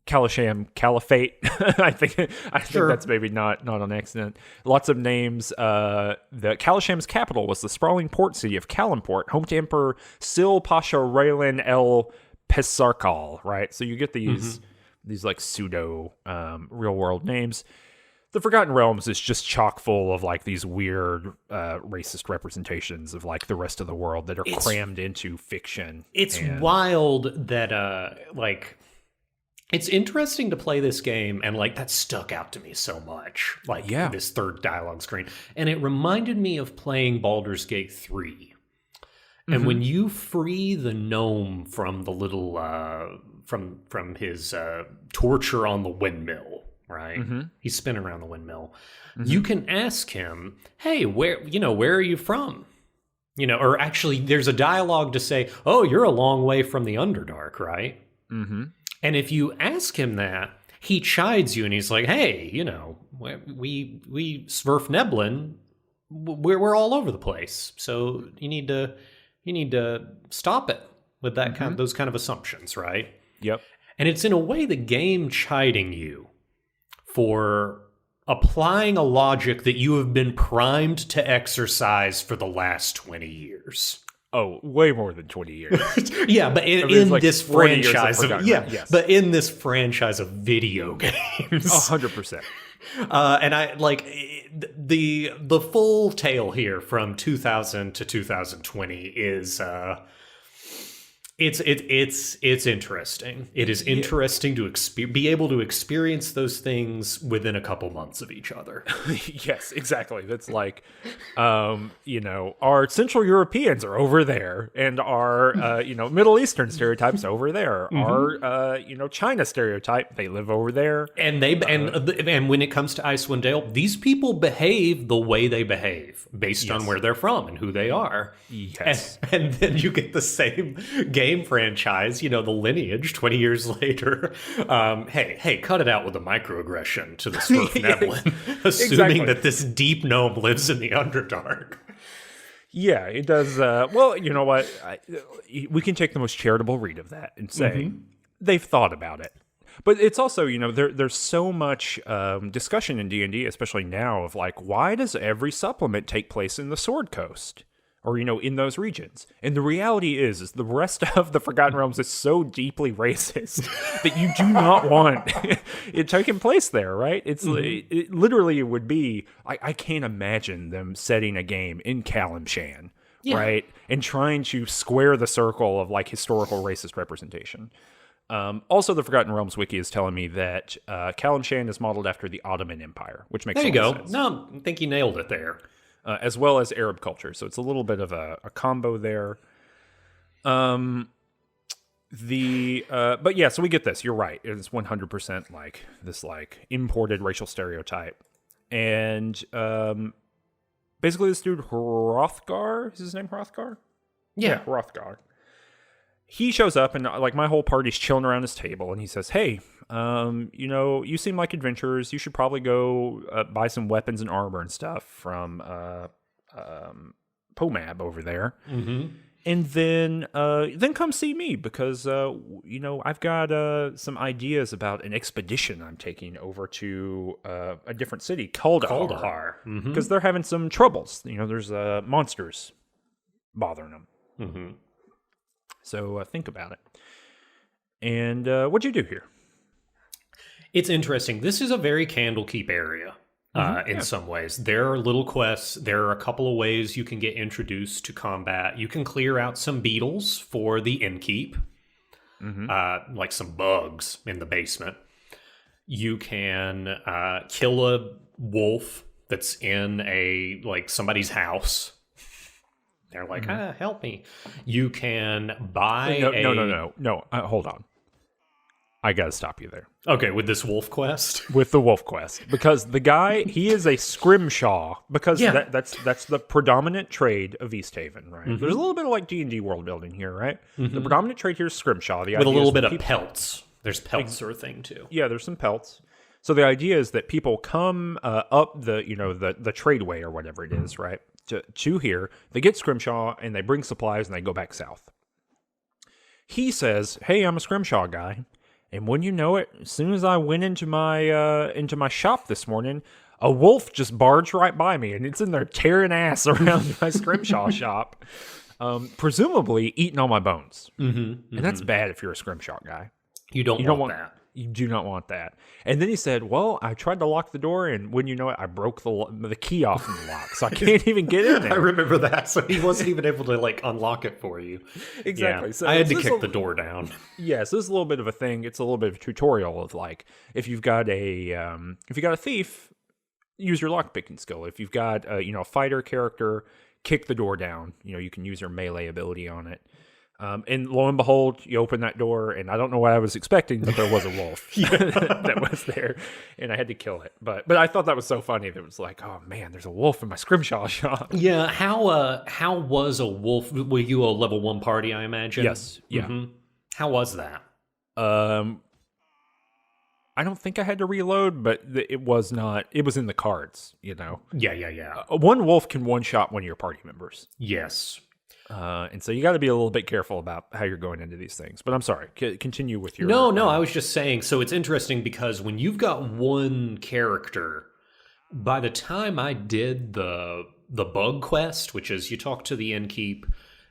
Kalasham Caliphate. I think that's maybe not on accident. Lots of names. The Kalasham's capital was the sprawling port city of Kalimport, home to Emperor Sil Pasha Raylan El Pesarkal. Right, so you get these like pseudo real world names. The Forgotten Realms is just chock full of like these weird racist representations of like the rest of the world that are crammed into fiction. It's wild that it's interesting to play this game, and like that stuck out to me so much. This third dialogue screen, and it reminded me of playing Baldur's Gate 3. And when you free the gnome from the little from his torture on the windmill, right? He's spinning around the windmill. You can ask him, "Hey, where are you from?" Or actually, there's a dialogue to say, "Oh, you're a long way from the Underdark, right?" And if you ask him that, he chides you and he's like, "Hey, we Sverfneblin, we're all over the place. So you need to stop it with that those kind of assumptions, right?" Yep. And it's in a way the game chiding you for applying a logic that you have been primed to exercise for the last 20 years. Oh, way more than 20 years. Yeah, but in like this 40 years franchise yes. But in this franchise of video games. 100%. And I like the full tale here from 2000 to 2020 is it's interesting. It is interesting to be able to experience those things within a couple months of each other. Yes, exactly. That's like, our Central Europeans are over there, and our, Middle Eastern stereotypes over there. Our, China stereotype, they live over there. And and when it comes to Icewind Dale, these people behave the way they behave based on where they're from and who they are. Yes. And then you get the same game franchise, the lineage 20 years later. Hey, cut it out with the microaggression to the Sverfneblin, assuming that this deep gnome lives in the Underdark. Yeah, it does. Well, you know what? We can take the most charitable read of that and say they've thought about it. But it's also, there's so much discussion in D&D, especially now, of like, why does every supplement take place in the Sword Coast? Or, in those regions. And the reality is the rest of the Forgotten Realms is so deeply racist that you do not want it taking place there, right? It's it literally would be, I can't imagine them setting a game in Kalimshan, right? And trying to square the circle of like historical racist representation. Also, the Forgotten Realms wiki is telling me that Kalimshan is modeled after the Ottoman Empire, which makes sense. There you go. No, I think you nailed it there. As well as Arab culture. So it's a little bit of a combo there. But yeah, so we get this. You're right. It's 100% like this like imported racial stereotype. And basically this dude, Hrothgar, is his name Hrothgar? Yeah. Hrothgar. he shows up and like my whole party's chilling around his table, and he says, "Hey, you seem like adventurers. You should probably go buy some weapons and armor and stuff from Pomab over there, and then come see me because I've got some ideas about an expedition I'm taking over to a different city, Kaldahar, because they're having some troubles. There's monsters bothering them. So think about it. And what'd you do here? It's interesting. This is a very Candlekeep area in some ways. There are little quests. There are a couple of ways you can get introduced to combat. You can clear out some beetles for the innkeep, like some bugs in the basement. You can kill a wolf that's in somebody's house. They're like, help me. You can buy No. Hold on. I gotta stop you there. Okay, with this wolf quest? With the wolf quest. Because the guy, he is a scrimshaw. Because that's the predominant trade of East Haven, right? There's a little bit of like D&D world building here, right? The predominant trade here is scrimshaw. With a little bit of pelts. There's pelts or a thing too. Yeah, there's some pelts. So the idea is that people come up the tradeway or whatever it is, right? To here, they get scrimshaw and they bring supplies and they go back south. He says, "Hey, I'm a scrimshaw guy," and when you know it, as soon as I went into my shop this morning, a wolf just barged right by me, and it's in there tearing ass around my scrimshaw shop, presumably eating all my bones. And that's bad if you're a scrimshaw guy. You don't want that. You do not want that. And then he said, "Well, I tried to lock the door, and when you know it, I broke the key off in the lock, so I can't even get in there." I remember that. So he wasn't even able to unlock it for you. Exactly. Yeah. So I had to kick the door down. Yeah, so this is a little bit of a thing. It's a little bit of a tutorial of like if you've got a thief, use your lockpicking skill. If you've got a fighter character, kick the door down. You can use your melee ability on it. And lo and behold, you open that door, and I don't know what I was expecting, but there was a wolf that was there, and I had to kill it. But I thought that was so funny that it was like, oh man, there's a wolf in my scrimshaw shop. Yeah, how was a wolf? Were you a level 1 party, I imagine? Yes. Yeah. How was that? I don't think I had to reload, but it was not. It was in the cards, Yeah. One wolf can one-shot one of your party members. Yes. And so you got to be a little bit careful about how you're going into these things. But I'm sorry. Continue with your... No, I was just saying, so it's interesting because when you've got one character, by the time I did the bug quest, which is you talk to the innkeep,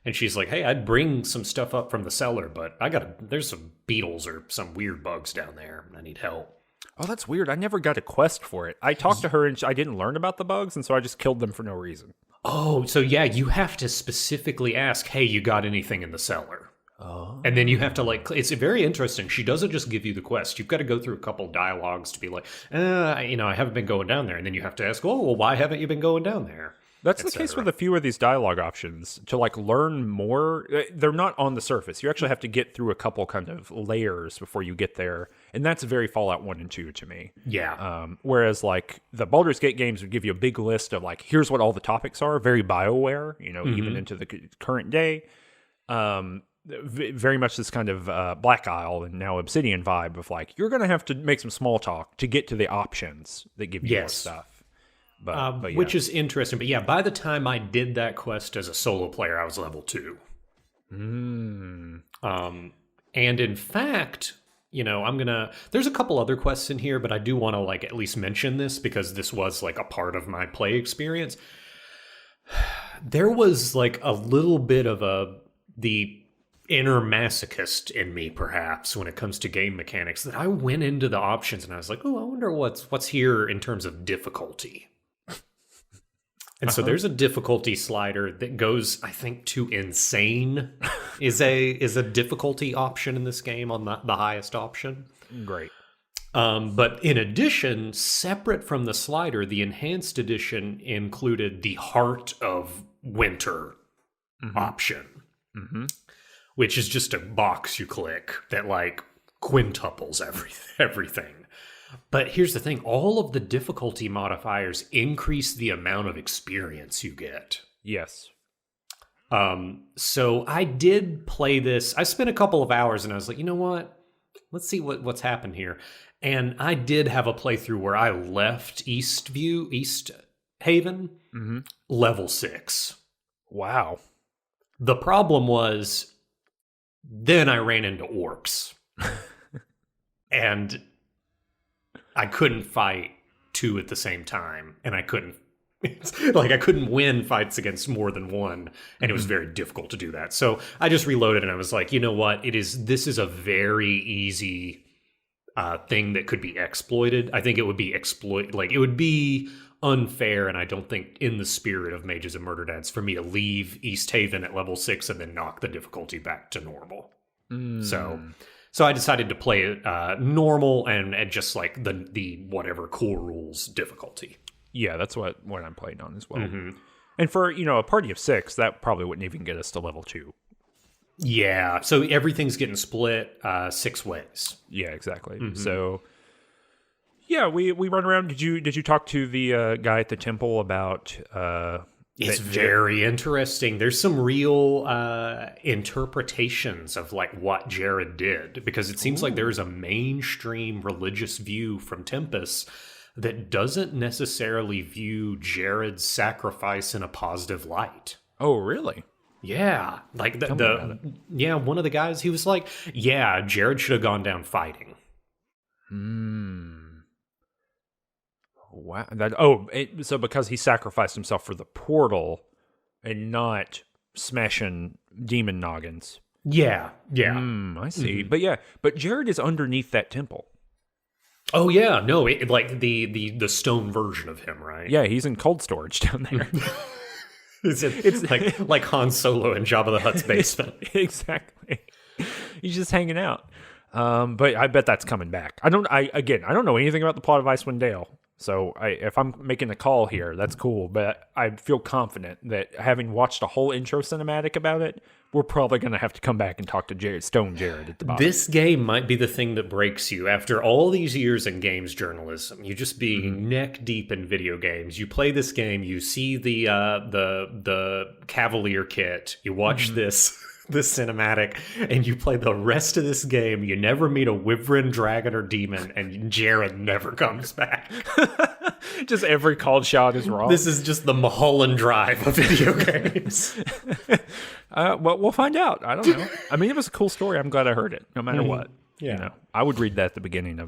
and she's like, "Hey, I'd bring some stuff up from the cellar, but there's some beetles or some weird bugs down there, and I need help." Oh, that's weird. I never got a quest for it. I talked to her, and I didn't learn about the bugs, and so I just killed them for no reason. Oh, so yeah, you have to specifically ask, "Hey, you got anything in the cellar?" Oh. And then you have to it's very interesting. She doesn't just give you the quest. You've got to go through a couple dialogues to be like, I haven't been going down there. And then you have to ask, "Oh, well, why haven't you been going down there?" That's the case with a few of these dialogue options. To learn more, they're not on the surface. You actually have to get through a couple kind of layers before you get there, and that's very Fallout 1 and 2 to me. Yeah. Whereas the Baldur's Gate games would give you a big list of here's what all the topics are, very BioWare, even into the current day. Very much this kind of Black Isle and now Obsidian vibe of you're going to have to make some small talk to get to the options that give you more stuff. But yeah. Which is interesting. But yeah, by the time I did that quest as a solo player, I was level 2. And in fact, there's a couple other quests in here, but I do want to at least mention this because this was a part of my play experience. There was a little bit of the inner masochist in me, perhaps, when it comes to game mechanics, that I went into the options and I was like, oh, I wonder what's here in terms of difficulty. And so there's a difficulty slider that goes, I think, to insane is a difficulty option in this game on the highest option. Great. But in addition, separate from the slider, the enhanced edition included the Heart of Winter option, which is just a box you click that quintuples everything. But here's the thing, all of the difficulty modifiers increase the amount of experience you get. Yes. So I did play this. I spent a couple of hours and I was like, you know what? Let's see what's happened here. And I did have a playthrough where I left East Haven, level 6. Wow. The problem was, then I ran into orcs. And I couldn't fight 2 at the same time. And I couldn't win fights against more than one, and it was very difficult to do that. So I just reloaded, and I was like, you know what? This is a very easy thing that could be exploited. I think it would be it would be unfair, and I don't think in the spirit of Mages and Murderdads for me to leave East Haven at level 6 and then knock the difficulty back to normal. So I decided to play it normal and at just like the whatever core rules difficulty. Yeah, that's what I'm playing on as well. And for, a party of 6, that probably wouldn't even get us to level 2. Yeah, so everything's getting split 6 ways. Yeah, exactly. So, yeah, we run around. Did you talk to the guy at the temple about... It's very interesting. There's some real interpretations of like what Jared did, because it seems like there is a mainstream religious view from Tempest that doesn't necessarily view Jared's sacrifice in a positive light. Oh, really? Yeah. Like one of the guys, he was like, yeah, Jared should have gone down fighting. Wow. So because he sacrificed himself for the portal and not smashing demon noggins. Yeah. I see. But Jared is underneath that temple. Oh yeah, no, like the stone version of him, right? Yeah, he's in cold storage down there. it's like Han Solo in Jabba the Hutt's basement. Exactly. He's just hanging out. But I bet that's coming back. I don't know anything about the plot of Icewind Dale. So if I'm making a call here, that's cool. But I feel confident that having watched a whole intro cinematic about it, we're probably going to have to come back and talk to Stone Jared at the bottom. This game might be the thing that breaks you. After all these years in games journalism, you just be neck deep in video games. You play this game, you see the Cavalier kit, you watch this cinematic, and you play the rest of this game. You never meet a wyvern, dragon, or demon, and Jared never comes back. Just every called shot is wrong. This is just the Mulholland Drive of video games. Well, we'll find out. I don't know. I mean, it was a cool story. I'm glad I heard it, no matter what. Yeah. I would read that at the beginning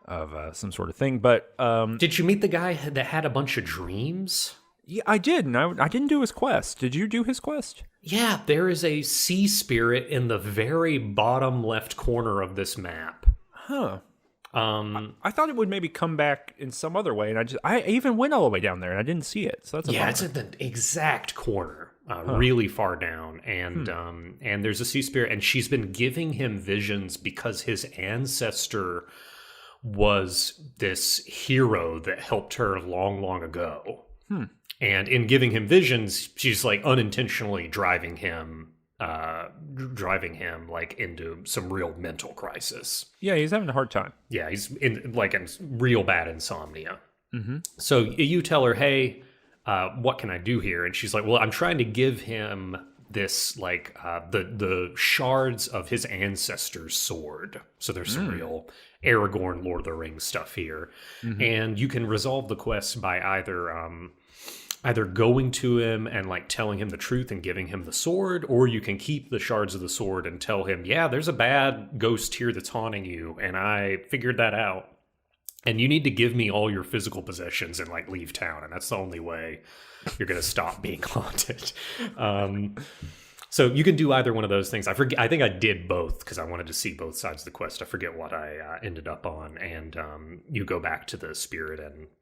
of some sort of thing. But did you meet the guy that had a bunch of dreams? Yeah, I did, and I didn't do his quest. Did you do his quest? Yeah, there is a sea spirit in the very bottom left corner of this map. Huh. I thought it would maybe come back in some other way, and I even went all the way down there, and I didn't see it. So that's it's at the exact corner, really far down, and there's a sea spirit, and she's been giving him visions because his ancestor was this hero that helped her long, long ago. And in giving him visions, she's like unintentionally driving him like into some real mental crisis. Yeah, he's having a hard time. Yeah, he's in real bad insomnia. So you tell her, hey, what can I do here? And she's like, well, I'm trying to give him this the shards of his ancestor's sword. So there's some real Aragorn Lord of the Rings stuff here. And you can resolve the quest by either going to him and like telling him the truth and giving him the sword, or you can keep the shards of the sword and tell him, yeah, there's a bad ghost here that's haunting you, and I figured that out, and you need to give me all your physical possessions and like leave town, and that's the only way you're gonna stop being haunted. So you can do either one of those things. I think I did both because I wanted to see both sides of the quest. I forget what I ended up on. And you go back to the spirit,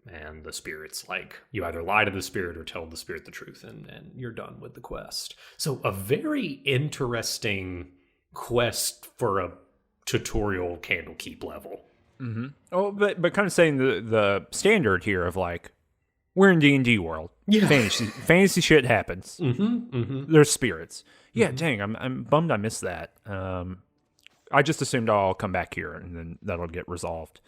and the spirit's like, you either lie to the spirit or tell the spirit the truth, and you're done with the quest. So a very interesting quest for a tutorial Candlekeep level. Oh, but kind of saying the standard here of like, we're in D&D world. Yeah. Fantasy shit happens. There's spirits. Yeah, dang, I'm bummed I missed that. I just assumed I'll come back here and then that'll get resolved.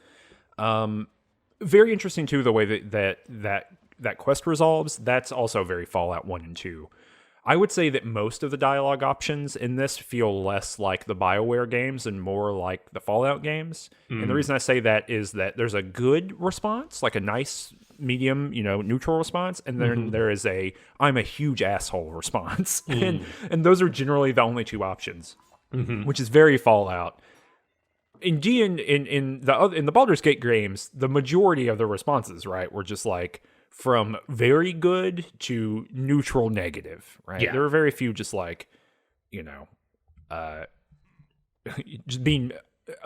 Very interesting too, the way that quest resolves. That's also very Fallout 1 and 2. I would say that most of the dialogue options in this feel less like the BioWare games and more like the Fallout games. And the reason I say that is that there's a good response, like a nice, medium, neutral response, and then there is a I'm a huge asshole response. And those are generally the only two options, which is very Fallout. In the Baldur's Gate games, the majority of the responses, right, were just like from very good to neutral negative, right? Yeah. There were very few just like, just being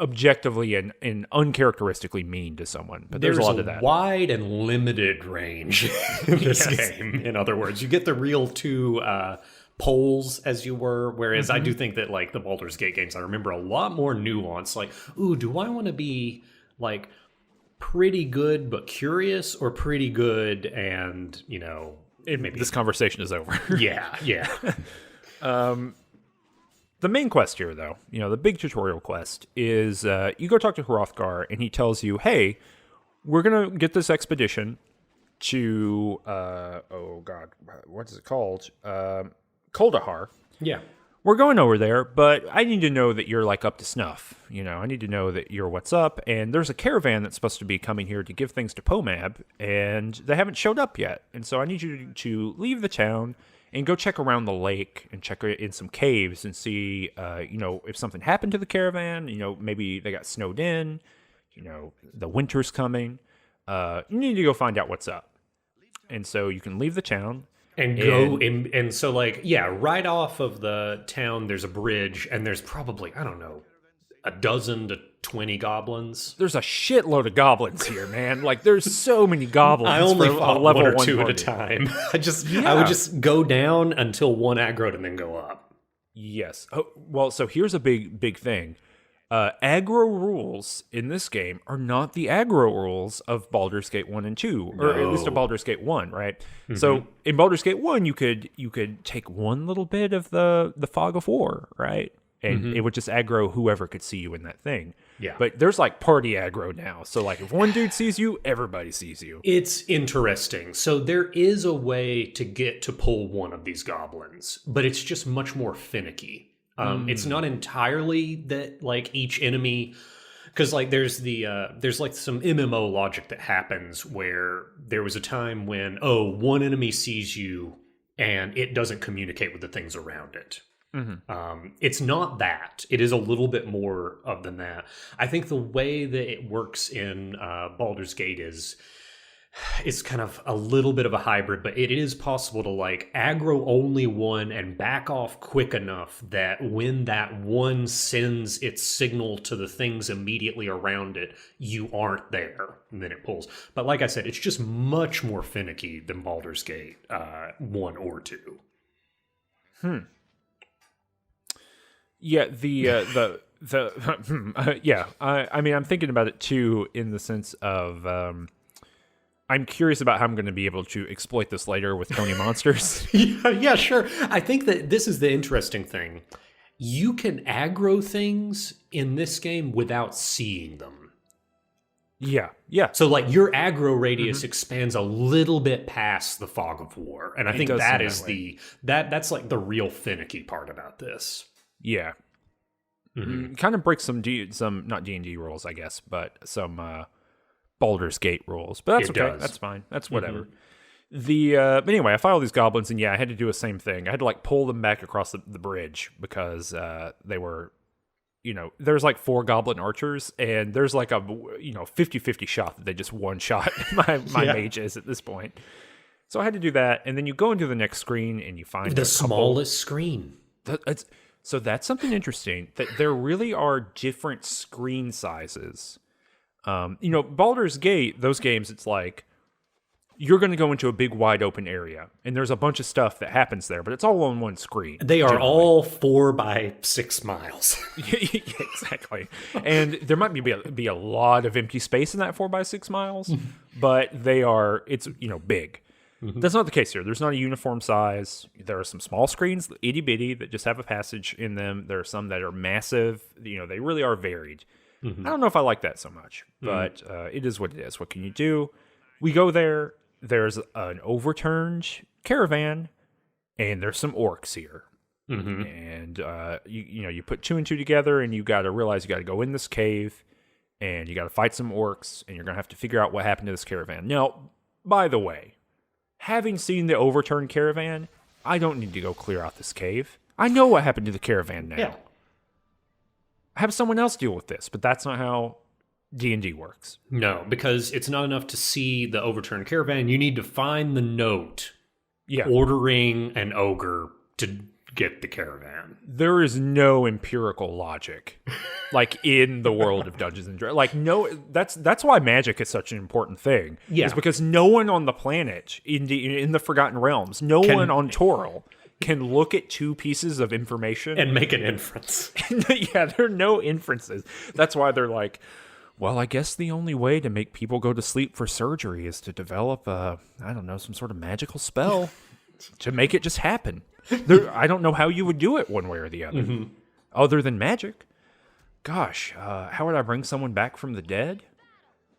objectively and uncharacteristically mean to someone. But there's a lot of that. Wide and limited range in this game. In other words, you get the real two poles as you were, whereas I do think that like the Baldur's Gate games, I remember a lot more nuance. Like, ooh, do I want to be like pretty good but curious, or pretty good and maybe This conversation is over. yeah. The main quest here, though, the big tutorial quest is you go talk to Hrothgar, and he tells you, hey, we're going to get this expedition to, what is it called? Kuldahar. Yeah. We're going over there, but I need to know that you're, like, up to snuff. I need to know that you're what's up, and there's a caravan that's supposed to be coming here to give things to Pomab, and they haven't showed up yet. And so I need you to leave the town and go check around the lake and check in some caves and see, if something happened to the caravan. Maybe they got snowed in. The winter's coming. You need to go find out what's up. And so you can leave the town. And go and so like, yeah, right off of the town, there's a bridge, and there's probably, I don't know, a dozen to 20 goblins. There's a shitload of goblins here, man. Like, there's so many goblins. I only for fought a level one or 1 two party. at a time. I would just go down until one aggroed and then go up. Yes. Oh, well, so here's a big thing. Aggro rules in this game are not the aggro rules of Baldur's Gate 1 and 2, or at least of Baldur's Gate 1, right? So in Baldur's Gate 1, you could take one little bit of the fog of war, right? And it would just aggro whoever could see you in that thing. Yeah. But there's like party aggro now. So like if one dude sees you, everybody sees you. It's interesting. So there is a way to get to pull one of these goblins, but it's just much more finicky. It's not entirely that like each enemy, because like there's like some MMO logic that happens where there was a time when one enemy sees you and it doesn't communicate with the things around it. It's not that. It is a little bit more of than that. I think the way that it works in Baldur's Gate is kind of a little bit of a hybrid, but it is possible to like aggro only one and back off quick enough that when that one sends its signal to the things immediately around it, you aren't there, and then it pulls. But like I said, it's just much more finicky than Baldur's Gate 1 or 2. Yeah, yeah. I mean, I'm thinking about it too in the sense of I'm curious about how I'm going to be able to exploit this later with Tony Monsters. Yeah, sure. I think that this is the interesting thing. You can aggro things in this game without seeing them. Yeah. So like your aggro radius expands a little bit past the fog of war, and I think that is that's like the real finicky part about this. Yeah. Kind of breaks some not D&D rules, I guess, but some Baldur's Gate rules. But that's okay. That's fine. That's whatever. But anyway, I fought all these goblins, and yeah, I had to do the same thing. I had to like pull them back across the bridge because they were, there's like 4 goblin archers, and there's like a 50-50 shot that they just one shot my mages at this point. So I had to do that, and then you go into the next screen and you find the smallest screen. So that's something interesting, that there really are different screen sizes. Baldur's Gate, those games, it's like you're going to go into a big wide open area and there's a bunch of stuff that happens there, but it's all on one screen. They are all 4 by 6 miles. Yeah, exactly. And there might be a lot of empty space in that 4 by 6 miles, but it's big. That's not the case here. There's not a uniform size. There are some small screens, itty bitty, that just have a passage in them. There are some that are massive. They really are varied. I don't know if I like that so much, but it is what it is. What can you do? We go there. There's an overturned caravan, and there's some orcs here. And you put 2 and 2 together, and you got to realize you got to go in this cave, and you got to fight some orcs, and you're going to have to figure out what happened to this caravan. Now, by the way, having seen the overturned caravan, I don't need to go clear out this cave. I know what happened to the caravan now. Yeah. Have someone else deal with this, but that's not how D&D works. No, because it's not enough to see the overturned caravan. You need to find the note ordering an ogre to get the caravan. There is no empirical logic, like, in the world of Dungeons and Dragons. Like, no, that's why magic is such an important thing. Yeah. Is because no one on the planet, in the Forgotten Realms, no one on Toril can look at 2 pieces of information and make an inference. Yeah, there are no inferences. That's why they're like, well, I guess the only way to make people go to sleep for surgery is to develop some sort of magical spell to make it just happen. I don't know how you would do it one way or the other, other than magic. Gosh, how would I bring someone back from the dead?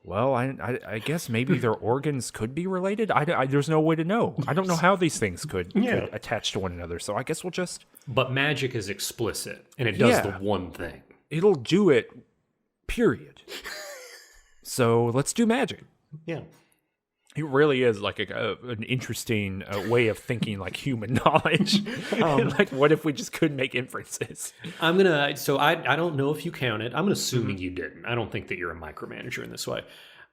Well, I guess maybe their organs could be related. There's no way to know. I don't know how these things could attach to one another. So I guess we'll just... But magic is explicit, and it does the one thing. It'll do it, period. So let's do magic. Yeah. It really is like an interesting way of thinking, like human knowledge. Like, what if we just couldn't make inferences? I don't know if you counted. I'm assuming you didn't. I don't think that you're a micromanager in this way.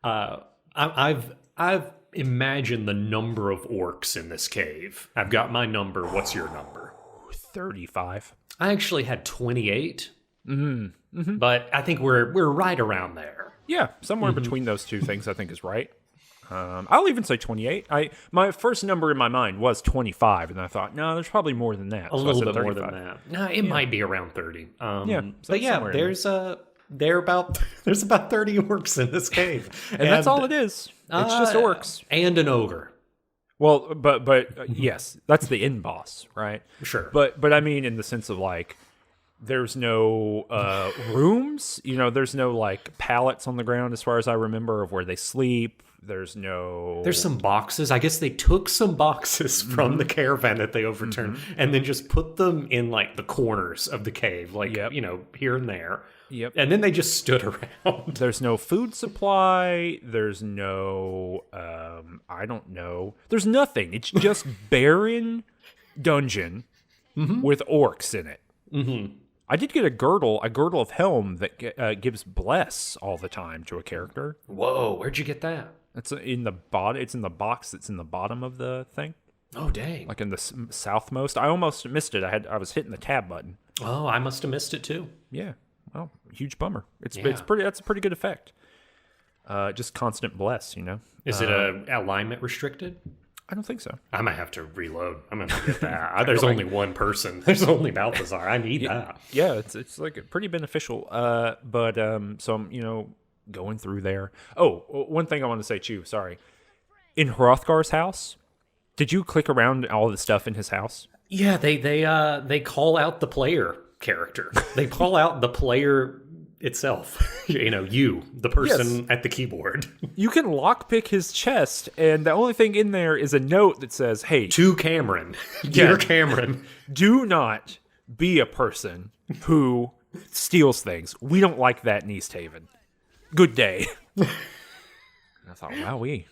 I've imagined the number of orcs in this cave. I've got my number. What's your number? 35. I actually had 28. But I think we're right around there. Yeah, somewhere between those two things, I think is right. I'll even say 28. My first number in my mind was 25, and I thought, no, there's probably more than that. A little bit more than that. No, it might be around 30. But yeah, there's about 30 orcs in this cave, and that's all it is. It's just orcs and an ogre. Well, but yes, that's the end boss, right? Sure. But I mean, in the sense of like, there's no rooms. There's no like pallets on the ground, as far as I remember, of where they sleep. There's some boxes. I guess they took some boxes from the caravan that they overturned and then just put them in like the corners of the cave, like, here and there. Yep. And then they just stood around. There's no food supply. There's no, I don't know. There's nothing. It's just barren dungeon with orcs in it. Mm-hmm. I did get a girdle of helm that gives bless all the time to a character. Whoa, where'd you get that? It's in the bottom. It's in the box that's in the bottom of the thing. Oh, dang! Like in the southmost. I almost missed it. I was hitting the tab button. Oh, I must have missed it too. Yeah. Well, huge bummer. It's pretty. That's a pretty good effect. Just constant bless. Is it alignment restricted? I don't think so. I might have to reload. I'm going to get that. There's only one person. There's only Balthazar. I need that. Yeah, it's like pretty beneficial. So I'm, going through there. Oh, one thing I want to say too, sorry. In Hrothgar's house, did you click around all the stuff in his house? Yeah, they call out the player character. They call out the player itself. You, the person at the keyboard. You can lockpick his chest, and the only thing in there is a note that says, hey, to Cameron. Dear Cameron, do not be a person who steals things. We don't like that in East Haven. Good day. I thought, wowee.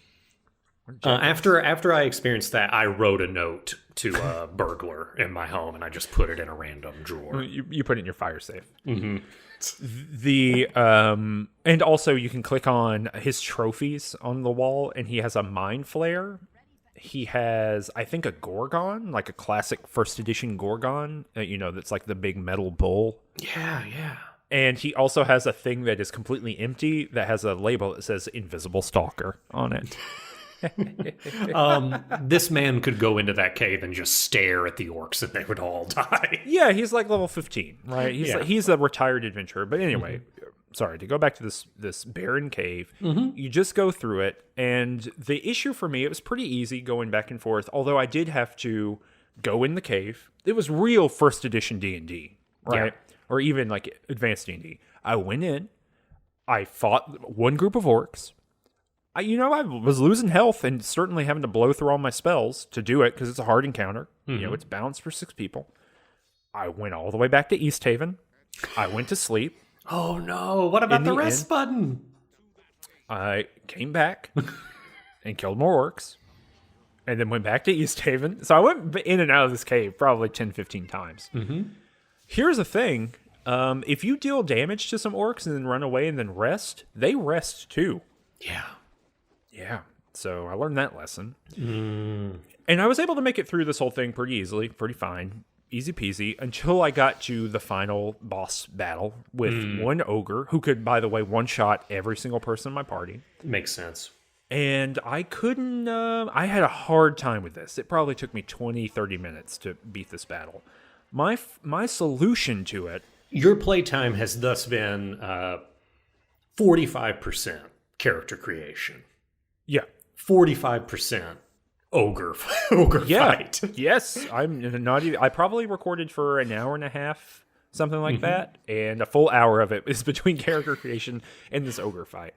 After I experienced that, I wrote a note to a burglar in my home, and I just put it in a random drawer. You put it in your fire safe. Mm-hmm. And also you can click on his trophies on the wall, and he has a mind flare. He has, I think, a Gorgon, like a classic first edition Gorgon, that's like the big metal bull. Yeah. And he also has a thing that is completely empty that has a label that says Invisible Stalker on it. This man could go into that cave and just stare at the orcs and they would all die. Yeah, he's like level 15, right? He's a retired adventurer. But anyway, sorry, to go back to this barren cave, you just go through it. And the issue for me, it was pretty easy going back and forth, although I did have to go in the cave. It was real first edition D&D, right? Yeah. Or even like advanced D&D. I went in, I fought one group of orcs, I was losing health and certainly having to blow through all my spells to do it because it's a hard encounter. It's balanced for 6 people. I went all the way back to East Haven. I went to sleep. Oh no! What about the rest button? I came back and killed more orcs. And then went back to East Haven. So I went in and out of this cave probably 10, 15 times. Here's the thing. If you deal damage to some orcs and then run away and then rest, they rest too. Yeah. So I learned that lesson. And I was able to make it through this whole thing pretty easily, pretty fine. Easy peasy, until I got to the final boss battle with one ogre, who could, by the way, one-shot every single person in my party. Makes sense. And I couldn't, I had a hard time with this. It probably took me 20, 30 minutes to beat this battle. My solution to it... Your playtime has thus been 45% character creation. Yeah. 45% ogre fight. Yes. I'm not even... I probably recorded for an hour and a half, something like that, and a full hour of it is between character creation and this ogre fight.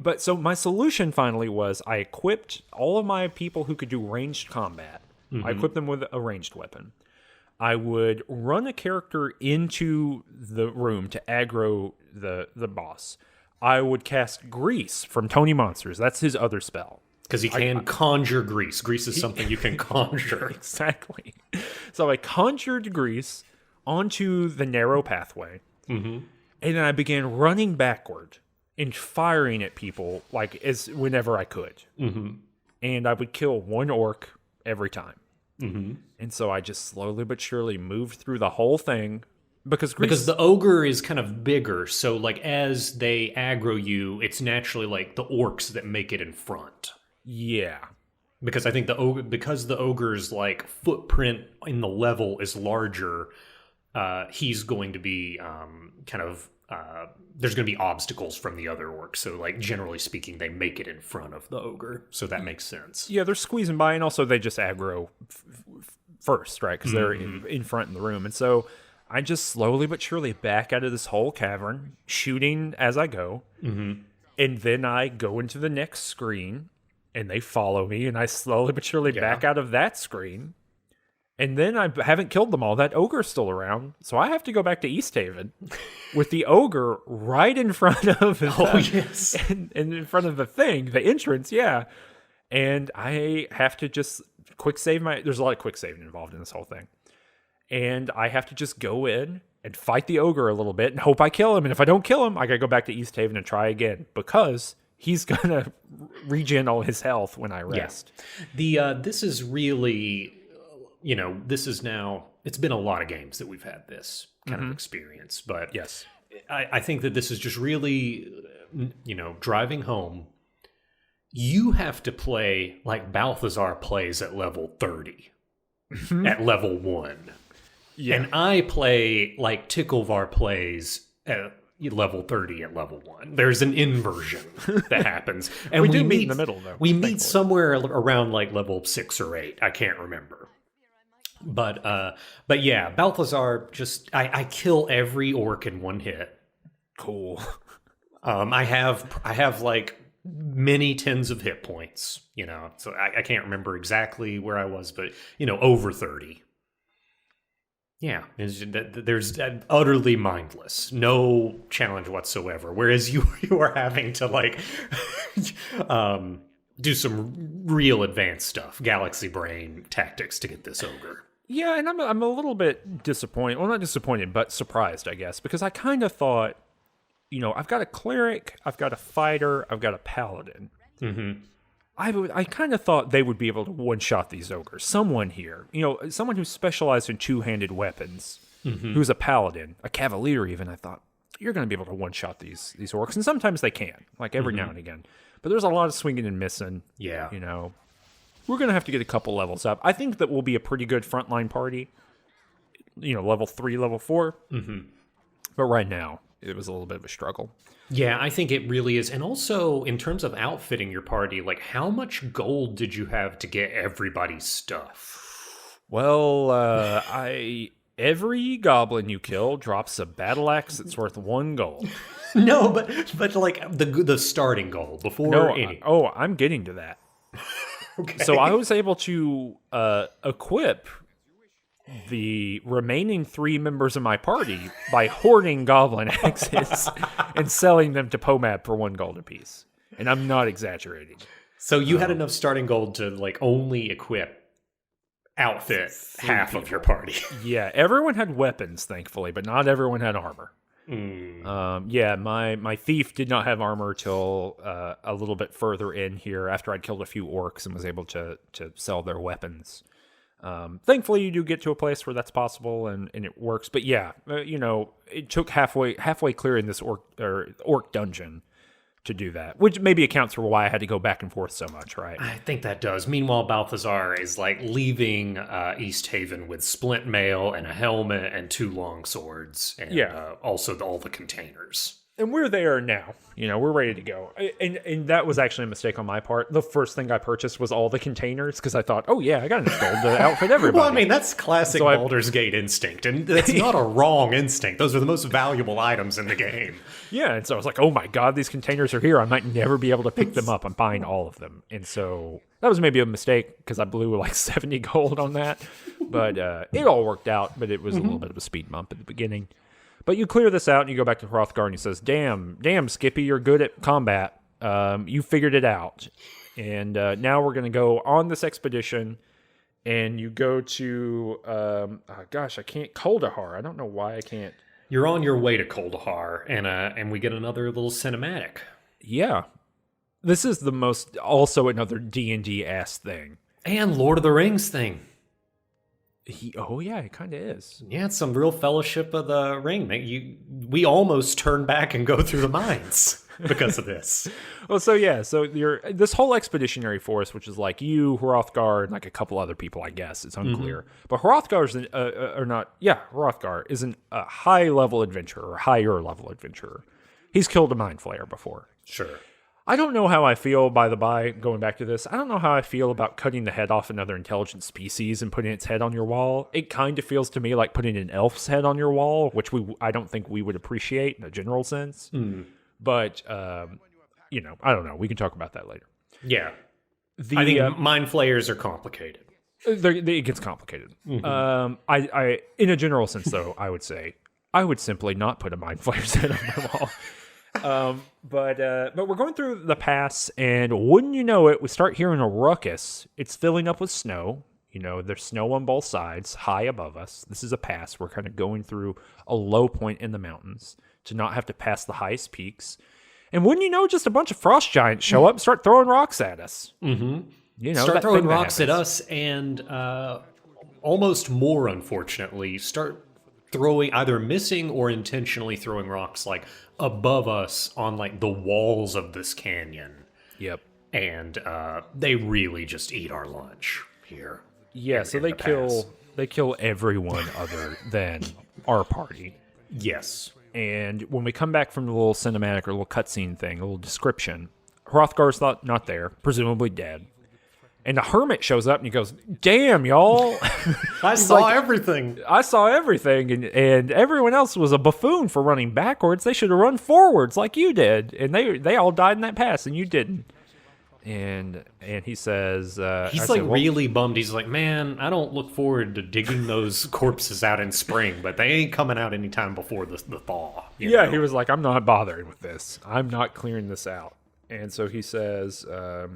But so my solution finally was I equipped all of my people who could do ranged combat. I equipped them with a ranged weapon. I would run a character into the room to aggro the boss. I would cast Grease from Tony Monsters. That's his other spell. Because he can conjure grease. Grease is something you can conjure. Exactly. So I conjured Grease onto the narrow pathway, and then I began running backward and firing at people whenever I could. And I would kill one orc every time. And so I just slowly but surely moved through the whole thing because the ogre is kind of bigger. So like as they aggro you, it's naturally like the orcs that make it in front. Yeah. Because I think the ogre's like footprint in the level is larger. He's going to be there's going to be obstacles from the other orcs. So, like, generally speaking, they make it in front of the ogre. So that makes sense. Yeah, they're squeezing by, and also they just aggro first, right? Because they're in front in the room. And so I just slowly but surely back out of this whole cavern, shooting as I go. And then I go into the next screen, and they follow me, and I slowly but surely back out of that screen. And then I haven't killed them all. That ogre's still around. So I have to go back to East Haven with the ogre right in front of and in front of the thing, the entrance, yeah. And I have to just quick save there's a lot of quick saving involved in this whole thing. And I have to just go in and fight the ogre a little bit and hope I kill him. And if I don't kill him, I gotta go back to East Haven and try again because he's gonna regen all his health when I rest. Yeah. This is really... this is now, it's been a lot of games that we've had this kind of experience, but yes, I think that this is just really, driving home. You have to play like Balthazar plays at level 30, at level 1. Yeah. And I play like Ticklevar plays at level 30 at level 1. There's an inversion that happens. And we do meet in the middle, though. We meet somewhere around like level 6 or 8. I can't remember. But yeah, Balthazar just I kill every orc in one hit. Cool. I have like many tens of hit points, so I can't remember exactly where I was, but over 30. Yeah, there's utterly mindless, no challenge whatsoever. Whereas you are having to like do some real advanced stuff, galaxy brain tactics to get this ogre. Yeah, and I'm a little bit disappointed. Well, not disappointed, but surprised, I guess, because I kind of thought, I've got a cleric, I've got a fighter, I've got a paladin. I kind of thought they would be able to one-shot these ogres. Someone here, someone who's specialized in two-handed weapons, who's a paladin, a cavalier even, I thought, you're going to be able to one-shot these orcs. And sometimes they can, like every now and again. But there's a lot of swinging and missing. Yeah. We're going to have to get a couple levels up. I think that we'll be a pretty good frontline party. Level 3, level 4. But right now, it was a little bit of a struggle. Yeah, I think it really is. And also, in terms of outfitting your party, like, how much gold did you have to get everybody's stuff? Well, every goblin you kill drops a battle axe that's worth 1 gold. No, but like the starting goal before No, any. I'm getting to that. Okay. So I was able to equip the remaining 3 members of my party by hoarding goblin axes and selling them to Pomab for 1 gold apiece. And I'm not exaggerating. So you had enough starting gold to like only equip outfit half of your party. Yeah, everyone had weapons, thankfully, but not everyone had armor. Yeah, my thief did not have armor till a little bit further in here after I'd killed a few orcs and was able to sell their weapons. Thankfully, you do get to a place where that's possible and it works. But yeah, it took halfway clearing this orc dungeon to do that, which maybe accounts for why I had to go back and forth so much, right? I think that does. Meanwhile, Balthazar is like leaving East Haven with splint mail and a helmet and 2 long swords, and also all the containers. And we're there now. We're ready to go. And that was actually a mistake on my part. The first thing I purchased was all the containers because I thought, oh yeah, I got enough gold to outfit everybody. Well, I mean, that's classic Baldur's Gate instinct, and that's not a wrong instinct. Those are the most valuable items in the game. Yeah, and so I was like, oh my god, these containers are here. I might never be able to pick them up. I'm buying all of them. And so that was maybe a mistake because I blew like 70 gold on that. But it all worked out, but it was a little bit of a speed bump at the beginning. But you clear this out and you go back to Hrothgar and he says, damn, Skippy, you're good at combat. You figured it out. And now we're going to go on this expedition and you go to, I can't, Kuldahar. I don't know why I can't. You're on your way to Kuldahar and we get another little cinematic. Yeah. This is also another D&D-ass thing. And Lord of the Rings thing. It kind of is. Yeah, it's some real Fellowship of the Ring. We almost turn back and go through the mines because of this. Well, so this whole expeditionary force, which is like you, Hrothgar, and like a couple other people, I guess. It's unclear. But Hrothgar isn't a high-level adventurer or higher-level adventurer. He's killed a mind flayer before. Sure. I don't know how I feel, going back to this, I don't know how I feel about cutting the head off another intelligent species and putting its head on your wall. It kind of feels to me like putting an elf's head on your wall, which I don't think we would appreciate in a general sense. But, I don't know. We can talk about that later. Yeah. I think mind flayers are complicated. It gets complicated. I in a general sense, though, I would say, I would simply not put a mind flayer's head on my wall. But we're going through the pass, and wouldn't you know it, we start hearing a ruckus. It's filling up with snow. There's snow on both sides, high above us. This is a pass. We're kind of going through a low point in the mountains to not have to pass the highest peaks. And wouldn't you know, just a bunch of frost giants show up and start throwing rocks at us. Start throwing rocks at us, and almost more, unfortunately, start throwing, either missing or intentionally throwing rocks like above us on like the walls of this canyon. Yep. And they really just eat our lunch here. Yeah, so they kill everyone other than our party. Yes. And when we come back from the little cinematic or little cutscene thing, a little description, Hrothgar's not there, presumably dead. And the hermit shows up and he goes, damn, y'all. I saw everything. I saw everything. And everyone else was a buffoon for running backwards. They should have run forwards like you did. And they all died in that pass and you didn't. And he says... he's really bummed. He's like, man, I don't look forward to digging those corpses out in spring, but they ain't coming out anytime before the thaw. You know? He was like, I'm not bothering with this. I'm not clearing this out. And so he says... or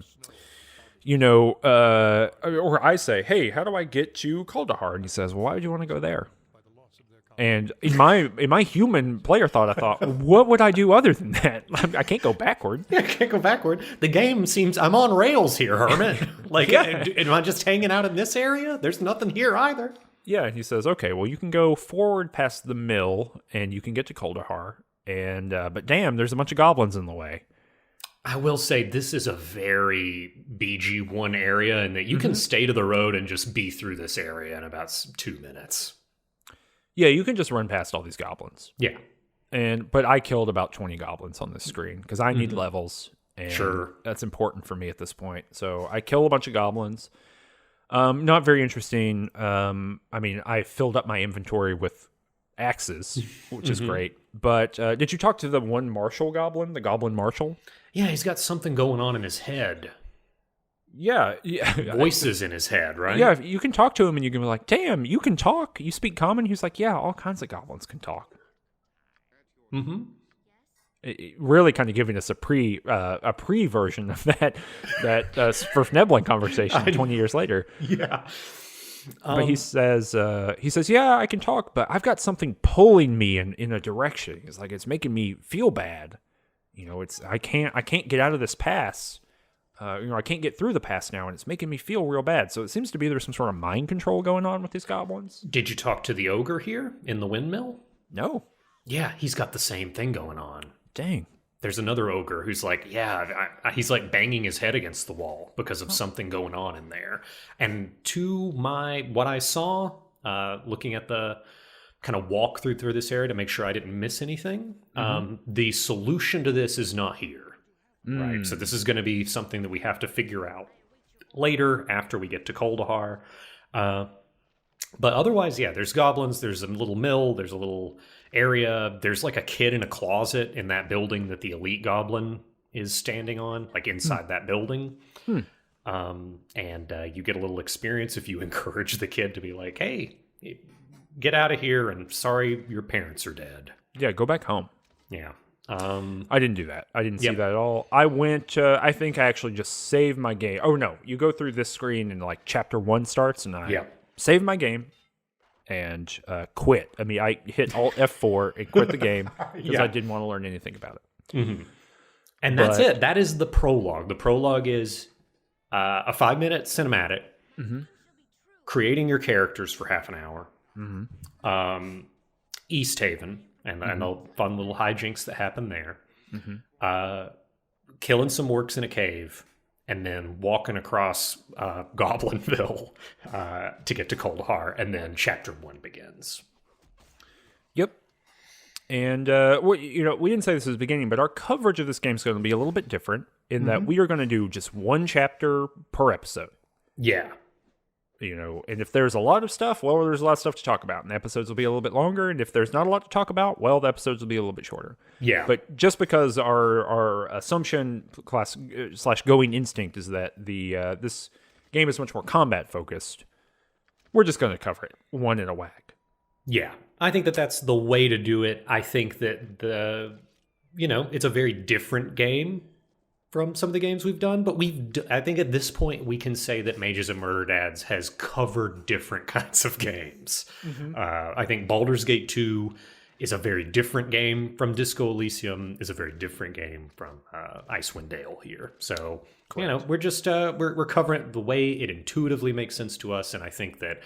I say, hey, how do I get to Kuldahar? And he says, well, why would you want to go there? And in my human player thought, I thought, what would I do other than that? I can't go backward. I can't go backward. The game seems, I'm on rails here, Hermit. Am I just hanging out in this area? There's nothing here either. Yeah, and he says, okay, well, you can go forward past the mill, and you can get to Kuldahar. And but damn, there's a bunch of goblins in the way. I will say this is a very BG1 area, and that you can stay to the road and just be through this area in about 2 minutes. Yeah, you can just run past all these goblins. Yeah. But I killed about 20 goblins on this screen because I need levels. And sure. That's important for me at this point. So I kill a bunch of goblins. Not very interesting. I filled up my inventory with axes, which is great. But did you talk to the one marshal goblin, the goblin marshal? Yeah, he's got something going on in his head. Yeah. Voices in his head, right? Yeah, you can talk to him and you can be like, damn, you can talk? You speak common? He's like, yeah, all kinds of goblins can talk. Mm-hmm. It really kind of giving us a pre version of that First Neblin conversation 20 years later. Yeah. But he says, yeah, I can talk, but I've got something pulling me in a direction. It's like it's making me feel bad. You know, I can't get out of this pass. I can't get through the pass now, and it's making me feel real bad. So it seems to be there's some sort of mind control going on with these goblins. Did you talk to the ogre here in the windmill? No. Yeah, he's got the same thing going on. Dang. There's another ogre who's like, he's like banging his head against the wall because of something going on in there. And to what I saw, looking at the kind of walk through this area to make sure I didn't miss anything, the solution to this is not here. Right. So this is going to be something that we have to figure out later after we get to Kuldahar. But otherwise, yeah, there's goblins, there's a little mill, there's a little area, there's like a kid in a closet in that building that the elite goblin is standing on, like inside that building. And you get a little experience if you encourage the kid to be like, hey, get out of here, and sorry your parents are dead. Yeah, go back home. Yeah. I didn't do that. I didn't see that at all. I went, I think I actually just saved my game. Oh, no. You go through this screen and like chapter 1 starts, and I saved my game and quit. I mean, I hit Alt F4 and quit the game because I didn't want to learn anything about it. Mm-hmm. And that's it. That is the prologue. The prologue is a 5-minute cinematic, creating your characters for half an hour, East Haven, and the fun little hijinks that happen there, killing some orcs in a cave, and then walking across Goblinville to get to Kuldahar, and then chapter 1 begins. Yep. And we didn't say this at the beginning, but our coverage of this game is going to be a little bit different in that we are going to do just one chapter per episode. Yeah. And if there's a lot of stuff, well, there's a lot of stuff to talk about, and the episodes will be a little bit longer. And if there's not a lot to talk about, well, the episodes will be a little bit shorter. Yeah. But just because our assumption / going instinct is that this game is much more combat focused, we're just going to cover it one in a whack. Yeah. I think that that's the way to do it. I think that it's a very different game from some of the games we've done, but I think at this point we can say that Mages and Murderdads has covered different kinds of games. I think Baldur's Gate 2 is a very different game from Disco Elysium, is a very different game from Icewind Dale here. So, we're just we're covering the way it intuitively makes sense to us, and I think that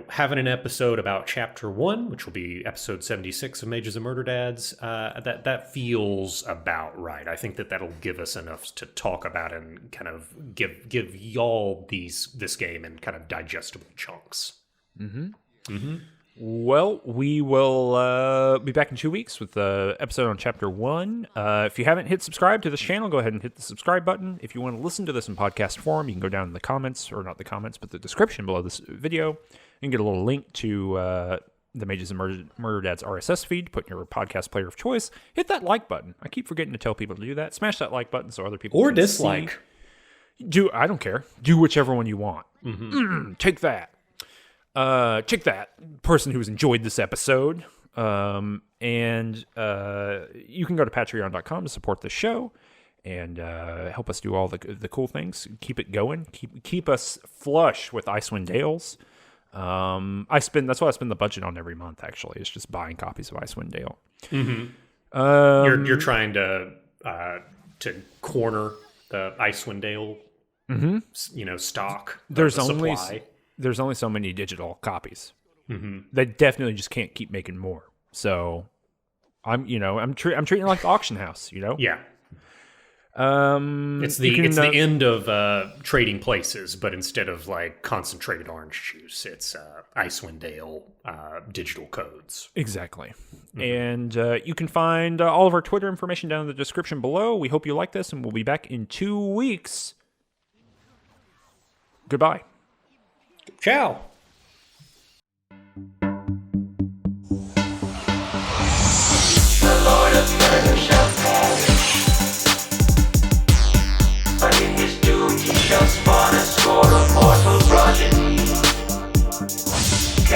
having an episode about Chapter 1, which will be episode 76 of Mages and Murderdads, that feels about right. I think that that'll give us enough to talk about and kind of give y'all this game in kind of digestible chunks. Well, we will be back in 2 weeks with the episode on Chapter 1. If you haven't hit subscribe to this channel, go ahead and hit the subscribe button. If you want to listen to this in podcast form, you can go down in the comments, or not the comments, but the description below this video. You can get a little link to the Mages and Murderdads RSS feed, put in your podcast player of choice. Hit that like button. I keep forgetting to tell people to do that. Smash that like button so other people or can dislike. I don't care. Do whichever one you want. Take that. Check that person who's enjoyed this episode. And you can go to patreon.com to support the show and help us do all the cool things. Keep it going. Keep us flush with Icewind Dales. That's what I spend the budget on every month, actually. It's just buying copies of Icewind Dale. You're trying to corner the Icewind Dale stock. There's only so many digital copies. They definitely just can't keep making more. So I'm treating it like the auction house. Yeah. It's the end of trading places, but instead of like concentrated orange juice, it's Icewind Dale digital codes. Exactly. And you can find all of our Twitter information down in the description below. We hope you like this, and we'll be back in 2 weeks. Goodbye. Ciao.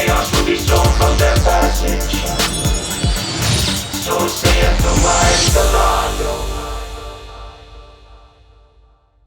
Chaos will be stolen from their passage. So saith the wise, the Lord.